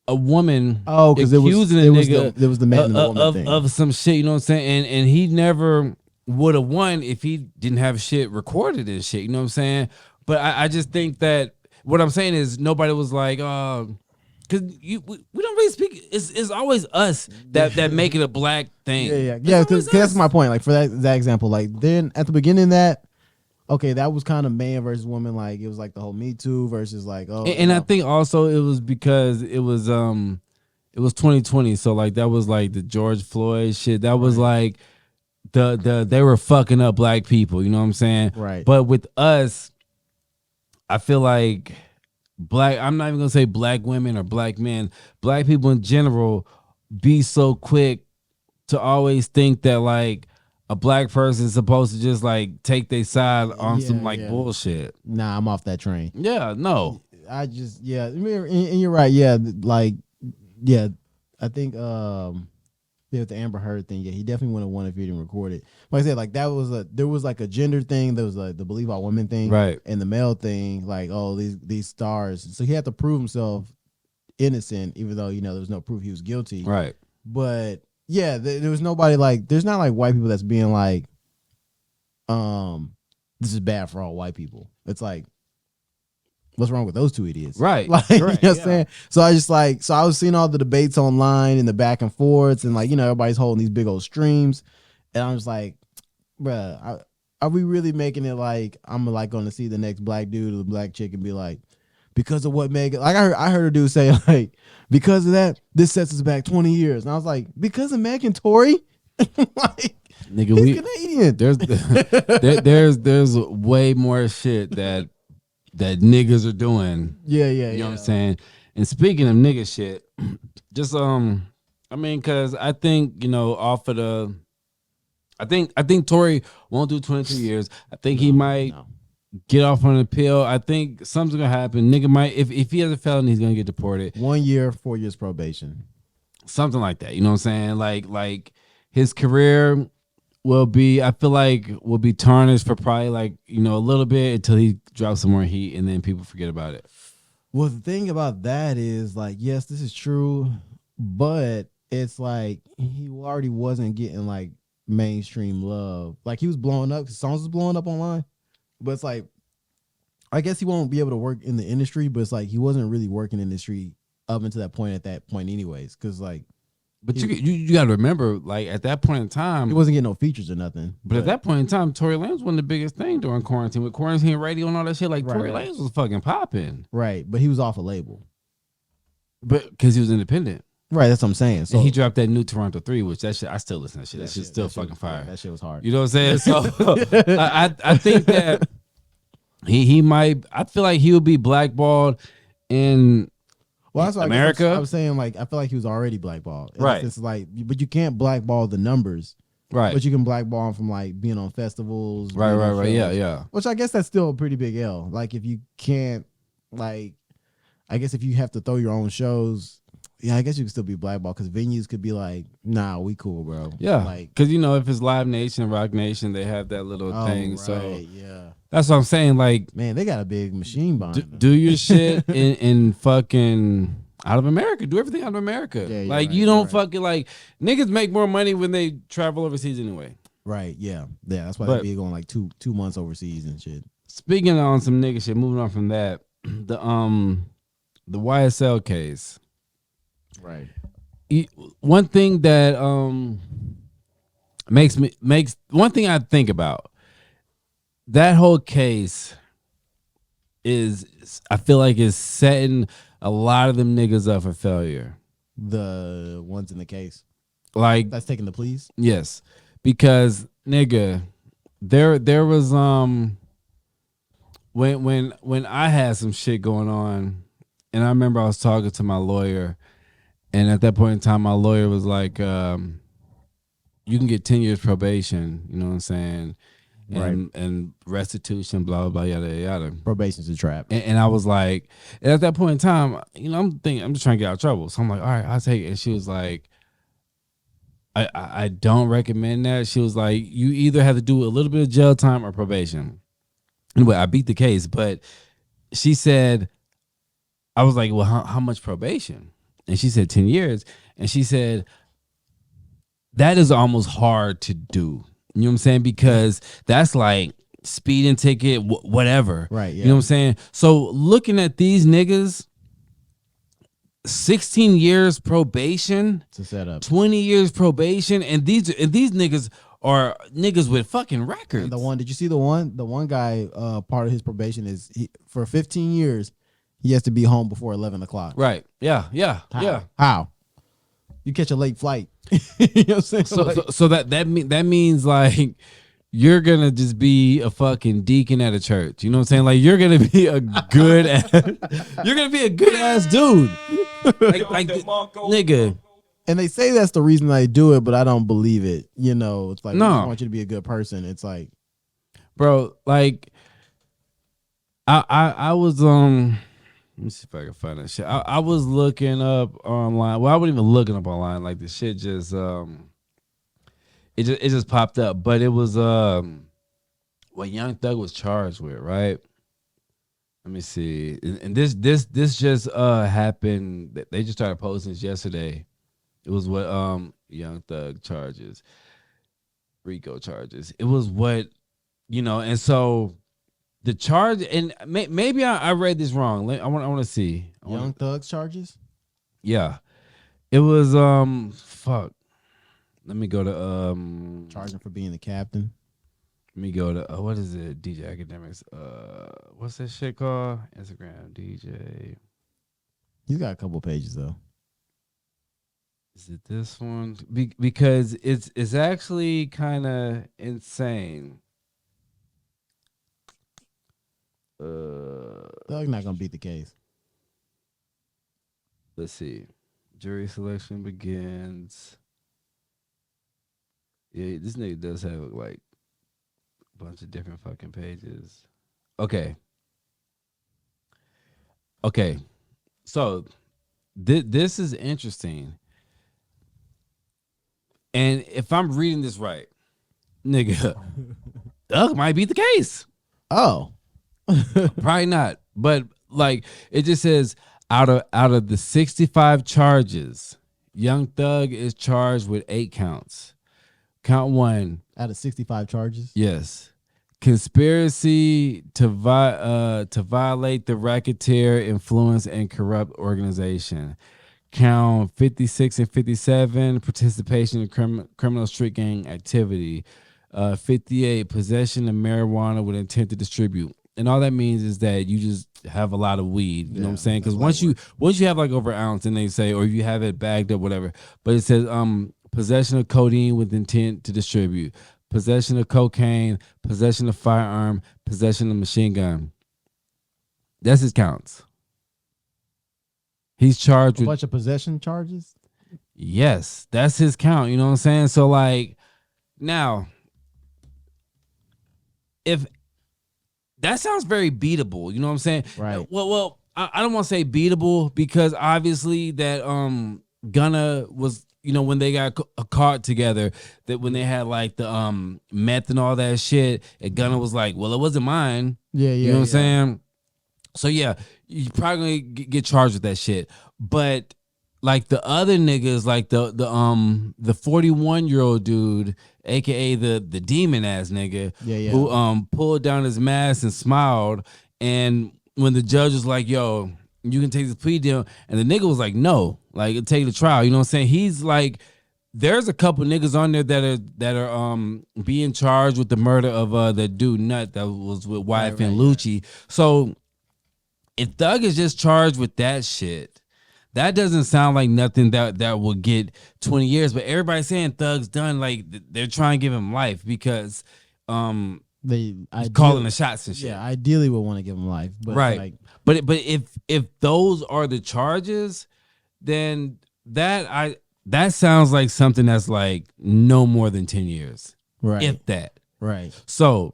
a woman because accusing a nigga it was the man and the woman thing of some shit, you know what I'm saying? And he never would have won if he didn't have shit recorded and shit, you know what I'm saying? But I just think that what I'm saying is nobody was like, because we don't really speak. It's always us that make it a black thing. Yeah. Because that's my point. Like for that example, like then at the beginning that. Okay, that was kind of man versus woman. Like it was like the whole Me Too versus like And I think also it was because it was 2020, so like that was like the George Floyd shit. That was like they were fucking up black people. You know what I'm saying? Right. But with us, I feel like I'm not even gonna say black women or black men. Black people in general be so quick to always think that like a black person is supposed to just like take their side on some bullshit. Nah, I'm off that train. Yeah, no. I just and you're right. Yeah, like I think with the Amber Heard thing, he definitely would have won if he didn't record it. Like I said, like there was like a gender thing, there was like the believe all women thing, right, and the male thing, like these stars. So he had to prove himself innocent, even though there was no proof he was guilty. Right, but. Yeah, there was nobody like. There's not like white people that's being like, this is bad for all white people. It's like, what's wrong with those two idiots? Right. Like, you know what I'm saying? So I was seeing all the debates online and the back and forths and like, everybody's holding these big old streams. And I'm just like, bruh, are we really making it like I'm like going to see the next black dude or the black chick and be like, because of what Meg, like I heard a dude say like, because of that, this sets us back 20 years. And I was like, because of Meg and Tory? Like, nigga, he's Canadian. There's way more shit that niggas are doing. Yeah. You know what I'm saying? And speaking of nigga shit, just I mean, cause I think, off of the I think Tory won't do 22 years. I think he might get off on an appeal. I think something's gonna happen. Nigga might if he has a felony, he's gonna get deported. 1 year, 4 years probation. Something like that. You know what I'm saying? Like his career will be tarnished for probably like, a little bit until he drops some more heat and then people forget about it. Well, the thing about that is like, yes, this is true, but it's like he already wasn't getting like mainstream love. Like he was blowing up, his songs was blowing up online. But it's like, I guess he won't be able to work in the industry, but it's like he wasn't really working in the industry up until that point anyways. Because like, but you got to remember, like at that point in time, he wasn't getting no features or nothing. But at that point in time, Tory Lanez was one of the biggest thing during quarantine with quarantine radio and all that shit. Like Tory Lanez was fucking popping, right? But he was off a label, but because he was independent. Right, that's what I'm saying. So and he dropped that new Toronto 3, which that shit I still listen to that shit. That shit's still fucking fire. That shit was hard. You know what I'm saying? So I think that he might. I feel like he would be blackballed in that's why America. I was saying like I feel like he was already blackballed. Right. It's like, but you can't blackball the numbers. Right. But you can blackball him from like being on festivals. Right. Yeah. Which I guess that's still a pretty big L. Like if you can't like, I guess if you have to throw your own shows. Yeah, I guess you could still be blackballed because venues could be like, nah, we cool, bro. Yeah, like because if it's Live Nation, Rock Nation, they have that little thing. Right, so yeah, That's what I'm saying. Like, Man, they got a big machine behind them. do your shit in fucking out of America. Do everything out of America. Yeah, you're like right, you you're don't right. fucking like niggas make more money when they travel overseas anyway. Right, yeah. Yeah, that's why But they be going like two months overseas and shit. speaking on some nigga shit, moving on from that, the YSL case. Right. One thing that makes one thing I think about that whole case is I feel like is setting a lot of them niggas up for failure. The ones in the case. Like That's taking the pleas? yes, because nigga, there was when I had some shit going on, and I remember I was talking to my lawyer, and at that point in time, my lawyer was like, "You can get 10 years probation." You know what I'm saying? And restitution, blah blah blah, yada yada. Probation's a trap. And I was like, and at that point in time, you know, I'm just trying to get out of trouble. So I'm like, all right, I'll take it. And she was like, I don't recommend that. She was like, you either have to do a little bit of jail time or probation. Anyway, I beat the case, but she said, I was like, well, how much probation? And she said 10 years. And she said, that is almost hard to do. You know what I'm saying? Because that's like speeding ticket, whatever. Right, yeah. You know what I'm saying? So looking at these niggas, 16 years probation, It's a setup. 20 years probation, and these niggas are niggas with fucking records. And the one, did you see the one guy, part of his probation is for 15 years, he has to be home before 11 o'clock. Right. Yeah. How? You catch a late flight. You know what I'm saying? So that means like you're gonna just be a fucking deacon at a church. You know what I'm saying? Like you're gonna be a good ass dude. like nigga. And they say that's the reason they do it, but I don't believe it. You know, it's like, No. we just want you to be a good person. It's like, Bro, like I was let me see if I can find that shit. I was looking up online. Well, I wasn't even looking up online. Like the shit just it just popped up. But it was what Young Thug was charged with, right? Let me see. And this just happened. They just started posting this yesterday. It was what Young Thug charges, RICO charges. It was what, you know, and so the charge, and maybe I read this wrong. I want to see. Young Thug's charges? Yeah. It was fuck. Let me go to Charging for being the captain. Let me go to what is it? DJ Academics. What's that shit called? Instagram DJ. He's got a couple pages though. Is it this one? Because it's actually kind of insane. Thug's not gonna beat the case. Let's see. Jury selection begins. Yeah, this nigga does have like a bunch of different fucking pages. Okay. So this is interesting. And if I'm reading this right, nigga, Doug might beat the case. Oh. Probably not. But like it just says out of the 65 charges, Young Thug is charged with 8 counts. Count 1. Out of 65 charges? Yes. Conspiracy to violate the racketeer, influence, and corrupt organization. Count 56 and 57, participation in criminal street gang activity. 58, possession of marijuana with intent to distribute. And all that means is that you just have a lot of weed. You know what I'm saying? Because once you have like over an ounce, and they say, or you have it bagged up, whatever. But it says possession of codeine with intent to distribute, possession of cocaine, possession of firearm, possession of machine gun. That's his counts. He's charged with a bunch of possession charges. Yes, that's his count. You know what I'm saying? So like now, if that sounds very beatable, you know what I'm saying? Right. Well, I don't want to say beatable because obviously that Gunna was, when they got caught together, that when they had like the meth and all that shit, and Gunna was like, well, it wasn't mine. Yeah, You know what I'm saying? So yeah, you probably gonna get charged with that shit. But like the other niggas, like the 41-year-old dude, aka the demon ass nigga, who pulled down his mask and smiled, and when the judge was like, yo, you can take this plea deal, and the nigga was like, no, like take the trial. You know what I'm saying? He's like, there's a couple niggas on there that are being charged with the murder of the dude Nut that was with YF and Lucci. So if Thug is just charged with that shit, that doesn't sound like nothing that will get 20 years. But everybody's saying Thug's done. Like they're trying to give him life because they calling the shots and shit. Yeah, ideally would want to give him life, but right. Like, but if those are the charges, then that sounds like something that's like no more than 10 years, right? If that, right. So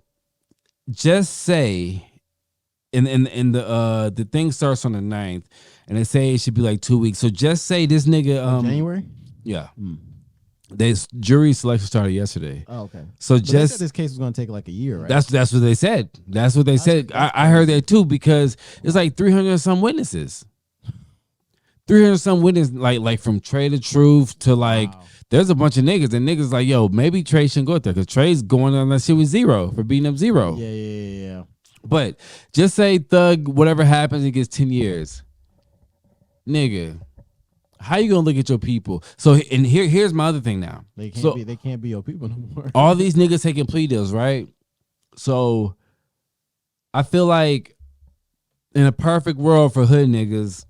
just say. And the thing starts on the 9th, and they say it should be like 2 weeks. So just say this nigga January? Yeah. This jury selection started yesterday. Oh, okay. So but they said this case was gonna take like a year, right? That's what they said. That's what they said. I heard that too, because it's like 300 and some witnesses. 300 some witnesses, like from Trey the Truth to like there's a bunch of niggas, and niggas like, yo, maybe Trey shouldn't go there because Trey's going on that shit with Zero for beating up Zero. Yeah. But just say Thug, whatever happens, he gets 10 years. Nigga, how you gonna look at your people? So, and here's my other thing now. They can't be your people no more. All these niggas taking plea deals, right? So I feel like in a perfect world for hood niggas,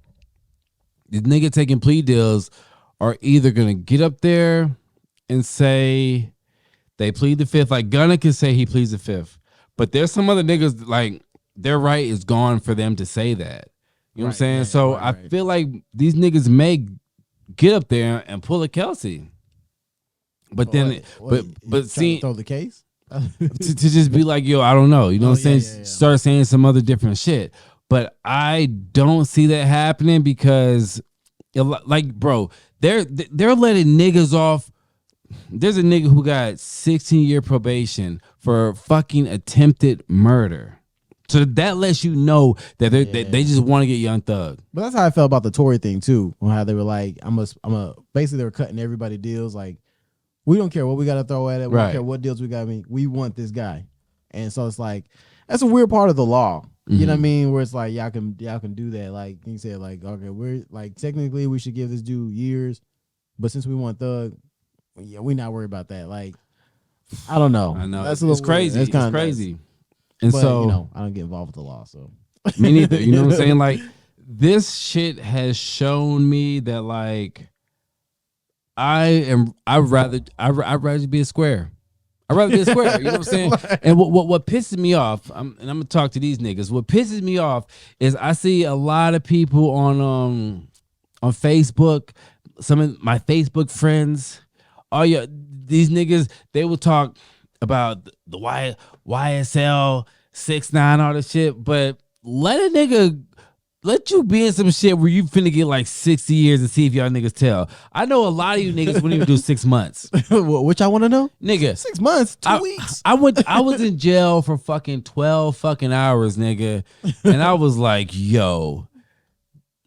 the nigga taking plea deals are either gonna get up there and say they plead the fifth. Like Gunna can say he pleads the fifth. But there's some other niggas, like, their right is gone for them to say that. You know what I'm saying? Yeah, so I feel like these niggas may get up there and pull a Kelsey. But then, but see, throw the case? to just be like, yo, I don't know. You know what I'm saying? Yeah. Start saying some other different shit. But I don't see that happening because, like, bro, they're letting niggas off. There's a nigga who got 16-year probation for fucking attempted murder. So that lets you know that they just want to get Young Thug. But that's how I felt about the Tory thing too. On how they were like, basically they were cutting everybody deals. Like, we don't care what we got to throw at it. We don't care what deals we got. I mean, we want this guy. And so it's like, that's a weird part of the law. You know what I mean? Where it's like, y'all can do that. Like you said, like, okay, we're like, technically we should give this dude years, but since we want Thug, yeah, we not worried about that. Like, I don't know. I know. That's it's crazy. It's crazy. And but, so, I don't get involved with the law. So me neither. You know what I'm saying? Like, this shit has shown me that, like, I'd rather be a square. I'd rather be a square. You know what I'm saying? And what pisses me off, and I'm gonna talk to these niggas. What pisses me off is I see a lot of people on Facebook, some of my Facebook friends. Oh yeah, these niggas, they will talk about the YSL 6ix9ine, all this shit, but let you be in some shit where you finna get like 60 years and see if y'all niggas tell. I know a lot of you niggas wouldn't even do 6 months. Which I want to know? Nigga. 6 months, 2 weeks. I was in jail for fucking 12 fucking hours, nigga. And I was like, yo,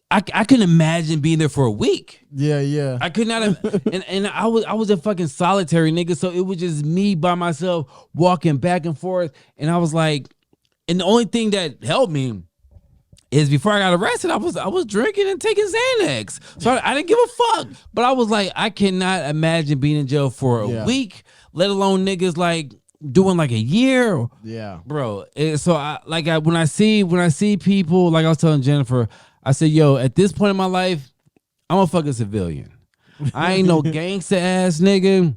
I couldn't imagine being there for a week. Yeah. I could not have, and I was a fucking solitary nigga, so it was just me by myself walking back and forth, and I was like, and the only thing that helped me is before I got arrested, I was drinking and taking Xanax, so I didn't give a fuck. But I was like, I cannot imagine being in jail for a week, let alone niggas like doing like a year. Yeah, bro. So when I see people, like I was telling Jennifer, I said, yo, at this point in my life, I'm a fucking civilian. I ain't no gangster ass nigga.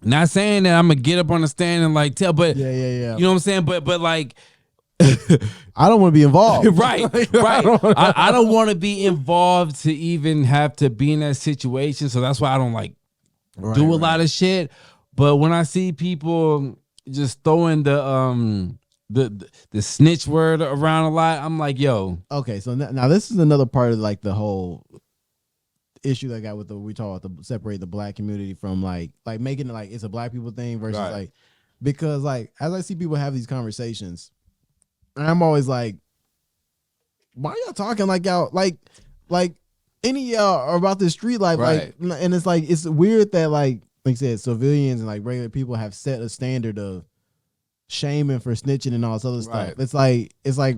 Not saying that I'm gonna get up on the stand and like tell, but yeah. You know what I'm saying? But like, I don't want to be involved. right. I don't want to be involved to even have to be in that situation. So that's why I don't like do a lot of shit. But when I see people just throwing the snitch word around a lot, I'm like, yo. Okay, so now this is another part of like the whole. issue that I got with we talk about the separate the black community from like making it like it's a black people thing versus Right. like because like as I see people have these conversations, I'm always like, why y'all talking like y'all like any of y'all are about this street life Right. like, and it's like it's weird that like you said civilians and like regular people have set a standard of shaming for snitching and all this other Right. stuff. It's like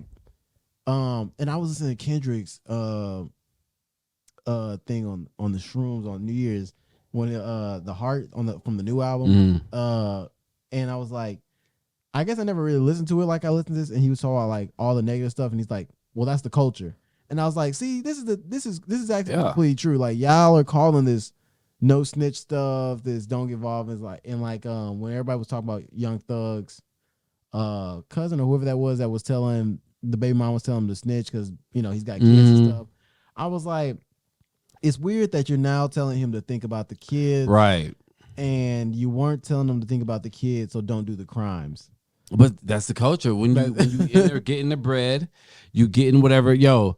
and I was listening to Kendrick's thing on the shrooms on New Year's when the heart on the from the new album and I was like, I guess I never really listened to it like I listened to this, and he was talking about like all the negative stuff, and he's like, well, that's the culture. And I was like, see, this is actually completely true. Like y'all are calling this no snitch stuff, this don't get involved, is like when everybody was talking about Young Thug's cousin or whoever that was telling the baby mom was telling him to snitch because he's got kids and stuff. I was like, it's weird that you're now telling him to think about the kids, Right? And you weren't telling him to think about the kids, so don't do the crimes. But that's the culture. When you in there getting the bread, you getting whatever. Yo,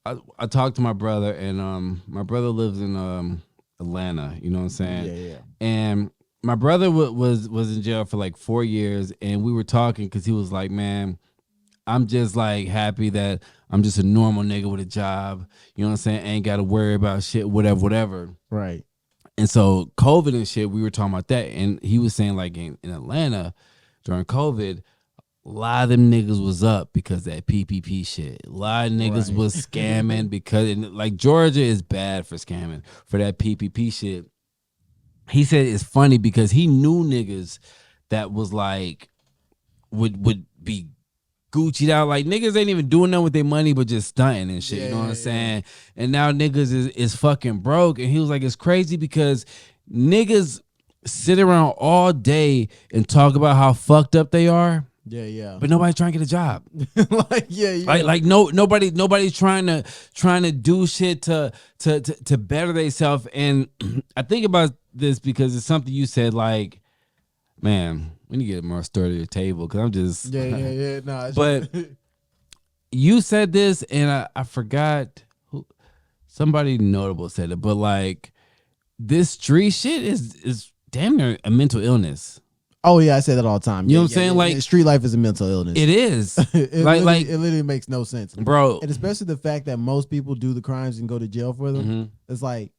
I talked to my brother, and my brother lives in Atlanta. You know what I'm saying? Yeah. And my brother was in jail for like 4 years, and we were talking because he was like, man, I'm just like happy that I'm just a normal nigga with a job. You know what I'm saying? Ain't got to worry about shit, whatever. Right. And so COVID and shit, we were talking about that. And he was saying like in Atlanta during COVID, a lot of them niggas was up because of that PPP shit. A lot of niggas was scamming because like Georgia is bad for scamming for that PPP shit. He said it's funny because he knew niggas that was like would be Gucci'd out, like niggas ain't even doing nothing with their money but just stunting and shit. You know what I'm saying? And now niggas is fucking broke. And he was like, it's crazy because niggas sit around all day and talk about how fucked up they are. Yeah. But nobody's trying to get a job. Yeah. Like nobody's trying to do shit to better themselves. And I think about this because it's something you said, like, man, we need to get more story to the table because I'm just yeah. Nah, but you said this and I forgot who, somebody notable said it, but like this street shit is damn near a mental illness. Oh yeah, I say that all the time. You know what I'm saying? Like street life is a mental illness. It is. it literally makes no sense, bro. And especially the fact that most people do the crimes and go to jail for them. Mm-hmm. It's like,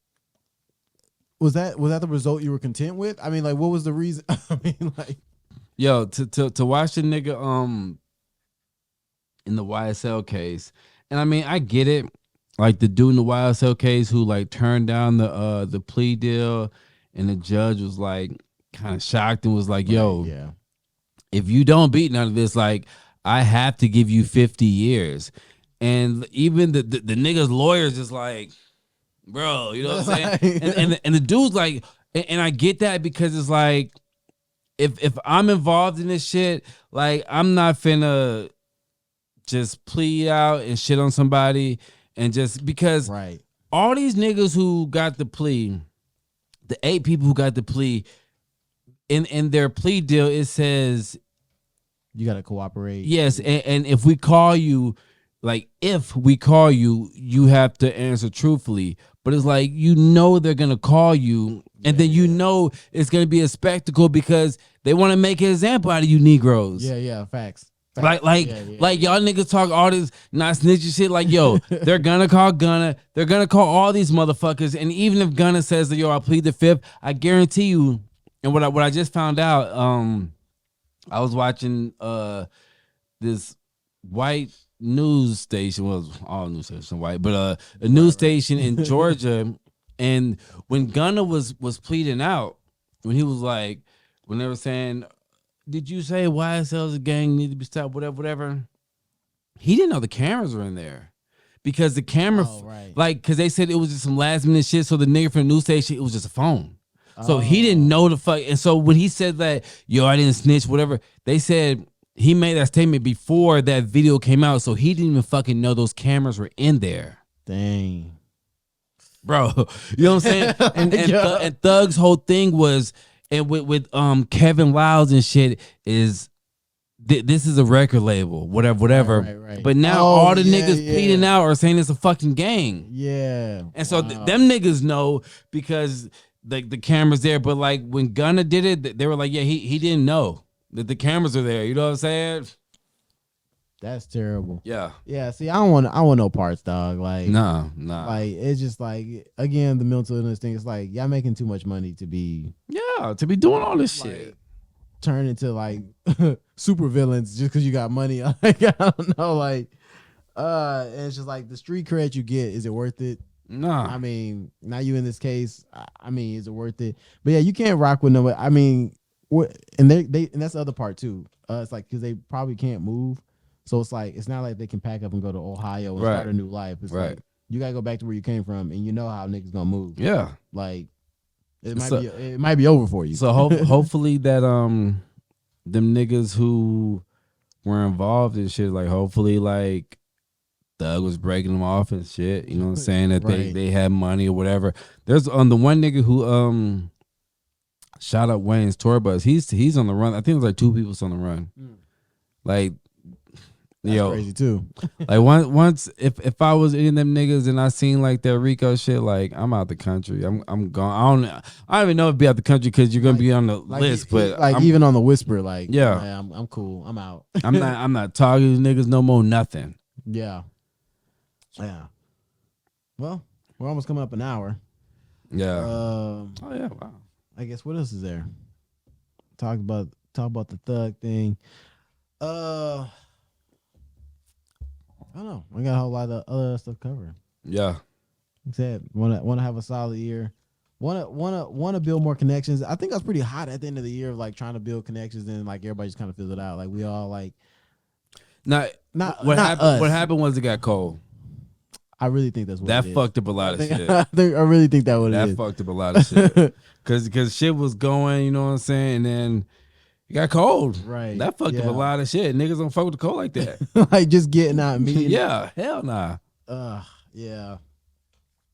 was that the result you were content with? I mean, like, what was the reason? I mean, like, yo, to watch the nigga in the YSL case, and I mean, I get it. Like the dude in the YSL case who like turned down the plea deal, and the judge was like kind of shocked and was like, "Yo, if you don't beat none of this, like I have to give you 50 years." And even the nigga's lawyers is like, bro, you know what I'm saying? and the dude's like, and I get that because it's like, if I'm involved in this shit, like I'm not finna just plead out and shit on somebody and just because all these niggas who got the plea, the 8 people who got the plea, in their plea deal, it says you gotta cooperate. Yes, and if we call you, you have to answer truthfully. But it's like, they're gonna call you, and then it's gonna be a spectacle because they want to make an example out of you Negroes. Yeah, facts. Like y'all niggas talk all this not snitching shit. Like, yo, they're gonna call Gunna. They're gonna call all these motherfuckers. And even if Gunna says that, yo, I plead the fifth, I guarantee you. And what I just found out, I was watching this white news station. Well, all news stations are white, but a news station in Georgia. And when Gunna was pleading out, when he was like, when they were saying, did you say YSL's a gang, need to be stopped, whatever? He didn't know the cameras were in there. Because the camera, because they said it was just some last minute shit. So the nigga from the news station, it was just a phone. So he didn't know the fuck. And so when he said that, yo, I didn't snitch, whatever, they said he made that statement before that video came out. So he didn't even fucking know those cameras were in there. Dang. Bro, you know what I'm saying? And Thug's whole thing was, and with Kevin Lyles and shit, is this is a record label, whatever, whatever. Right. But now Oh, all the yeah, niggas pleading yeah. out are saying it's a fucking gang. Yeah. And so Wow. them niggas know because the cameras there. But like when Gunna did it, they were like, yeah, he didn't know that the cameras are there. You know what I'm saying? That's terrible. Yeah. Yeah, see, I want no parts, dog. Nah. Like it's just like again the mental illness thing. It's like y'all making too much money to be Yeah, to be doing all this like shit. turned into like super villains just because you got money. Like I don't know, like and it's just like the street cred you get, is it worth it? Nah. I mean, now you in this case. I mean, is it worth it? But yeah, you can't rock with nobody. I mean, what? And they and that's the other part too. It's like because they probably can't move, so it's like it's not like they can pack up and go to Ohio and Right. start a new life. It's Right. like you gotta go back to where you came from, and you know how niggas gonna move. Yeah. Like So- it might be over for you. So hopefully that them niggas who were involved in shit, like hopefully like Thug was breaking them off and shit. You know what I'm saying? That Right. they had money or whatever. There's the one nigga who shot up Wayne's tour bus. He's on the run. I think it was like 2 people on the run. Like That's crazy too. like once if I was any of them niggas and I seen like that Rico shit, like I'm out the country. I'm gone. I don't even know if be out the country because you're gonna be on the list. But like I'm, even on the whisper, like Yeah. man, I'm cool. I'm out. I'm not talking to niggas no more. Nothing. Yeah. Well, we're almost coming up an hour. Yeah. Oh yeah. Wow. I guess what else is there? Talk about the Thug thing. I don't know. We got a whole lot of other stuff covered. Yeah. Like I said, want to have a solid year. Want to build more connections. I think I was pretty hot at the end of the year of like trying to build connections and like everybody just kind of fizzled out. Like we all like Not not happened. us. What happened was it got cold. I really think that's what That it is. fucked up a lot of shit. I really think that what it That is. fucked up a lot of shit. Cause shit was going, you know what I'm saying, and then it got cold. Right. That fucked up Yeah. a lot of shit. Niggas don't fuck with the cold like that. Like just getting out and meeting. Yeah. Hell nah. Yeah.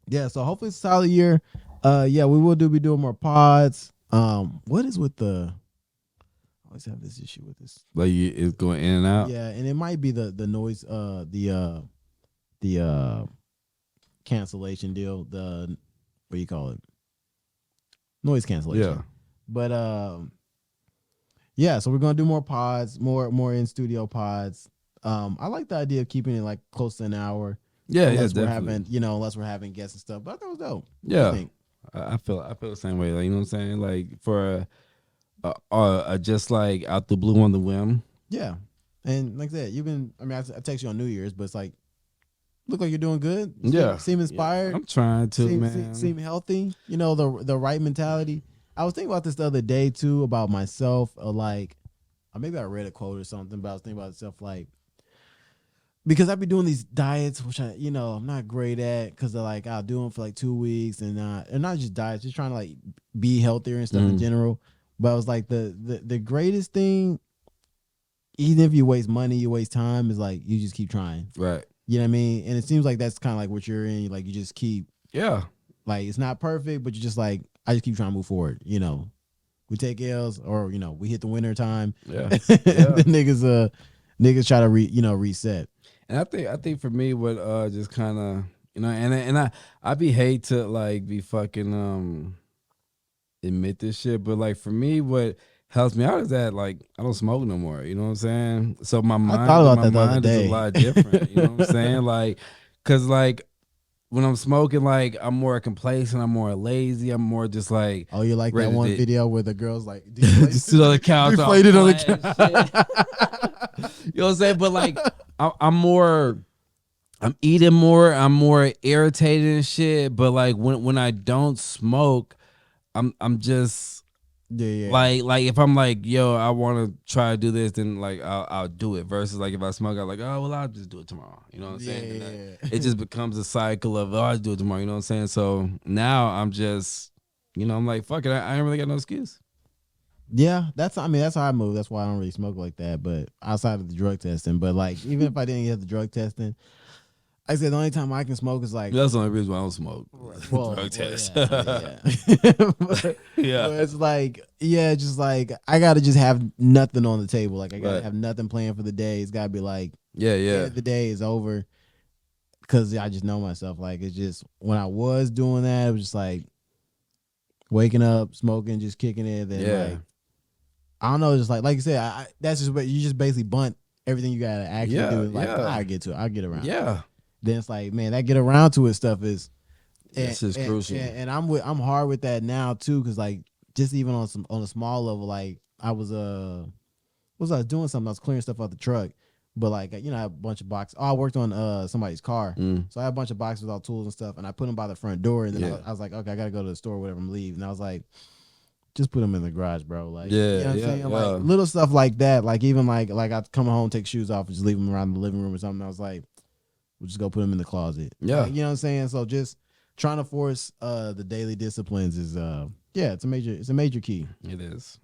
Yeah, so hopefully it's a solid year. Yeah, we will be doing more pods. What is with the I always have this issue with this. Like it's going in and out. Yeah, and it might be the noise the cancellation deal, the what do you call it? Noise cancellation. Yeah. But yeah, so we're gonna do more pods, more in studio pods. I like the idea of keeping it like close to an hour. Yeah, unless we're definitely. unless we're having guests and stuff. But I thought it was dope. What do you Yeah. think? I feel the same way. Like, you know what I'm saying? Like for a just like out the blue on the whim. Yeah. And like I said, you've been I text you on New Year's, but it's like look like you're doing good. Seem inspired. I'm trying to, man. Seem healthy. You know, the right mentality. I was thinking about this the other day too, about myself. Like maybe I read a quote or something, but I was thinking about myself like because I be doing these diets, which I'm not great at because like I'll do them for like 2 weeks and not just diets, just trying to like be healthier and stuff in general. But I was like the greatest thing, even if you waste money, you waste time, is like you just keep trying. Right. You know what I mean? And it seems like that's kind of like what you're in. Like you just keep like it's not perfect, but you just like I just keep trying to move forward. We take L's or we hit the winter time. Yeah. The niggas try to reset. And I think for me, what just kind of and I be hate to like be fucking admit this shit, but like for me, what helps me out is that like I don't smoke no more. You know what I'm saying? So my mind is a lot different. You know what I'm saying? Like, cause like when I'm smoking, like I'm more complacent, I'm more lazy, I'm more just like you like that one video where the girls like just sit on the couch, deflated on the couch. You know what I'm saying? But like I'm eating more, I'm more irritated and shit. But like when I don't smoke, I'm just like if I'm like, yo, I want to try to do this, then like I'll do it. Versus like if I smoke, I'm like, oh well, I'll just do it tomorrow. You know what I'm saying? It just becomes a cycle of I'll just do it tomorrow. You know what I'm saying? So now I'm just, I'm like, fuck it, I ain't really got no excuse. Yeah, that's how I move. That's why I don't really smoke like that. But outside of the drug testing, but like even if I didn't get the drug testing, I said the only time I can smoke is like That's the only reason why I don't smoke. Drug test. Yeah. But Yeah. it's like, yeah, just like I gotta just have nothing on the table. Like I gotta Right. have nothing planned for the day. It's gotta be like Yeah, the yeah. end of the day is over. Cause I just know myself. Like it's just when I was doing that, it was just like waking up, smoking, just kicking it. Then Yeah. like I don't know, just like you said, that's just what you just basically bunt everything you gotta actually Yeah, do. Like yeah. I get to it, I'll get around. Yeah. Then it's like, man, that get around to it stuff is This is crucial. And I'm hard with that now too, because like just even on a small level, like I was doing something, I was clearing stuff out the truck, but like I had a bunch of boxes. Oh, I worked on somebody's car, so I had a bunch of boxes with all tools and stuff, and I put them by the front door, and then Yeah. I was like, okay, I gotta go to the store, or whatever, I'm leaving, and I was like, just put them in the garage, bro. Like, Yeah, you know what I'm yeah, saying? yeah. Like little stuff like that, like even like I'd come home, take shoes off, and just leave them around the living room or something. I was like, we'll just go put them in the closet. Yeah. Like, you know what I'm saying? So just trying to force the daily disciplines is it's a major key. It is.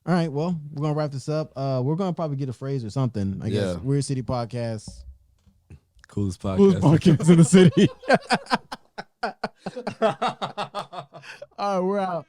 All right, well, we're gonna wrap this up. We're gonna probably get a phrase or something. I guess Weird City Podcast. Coolest podcast. Coolest podcast in the city. All right, we're out.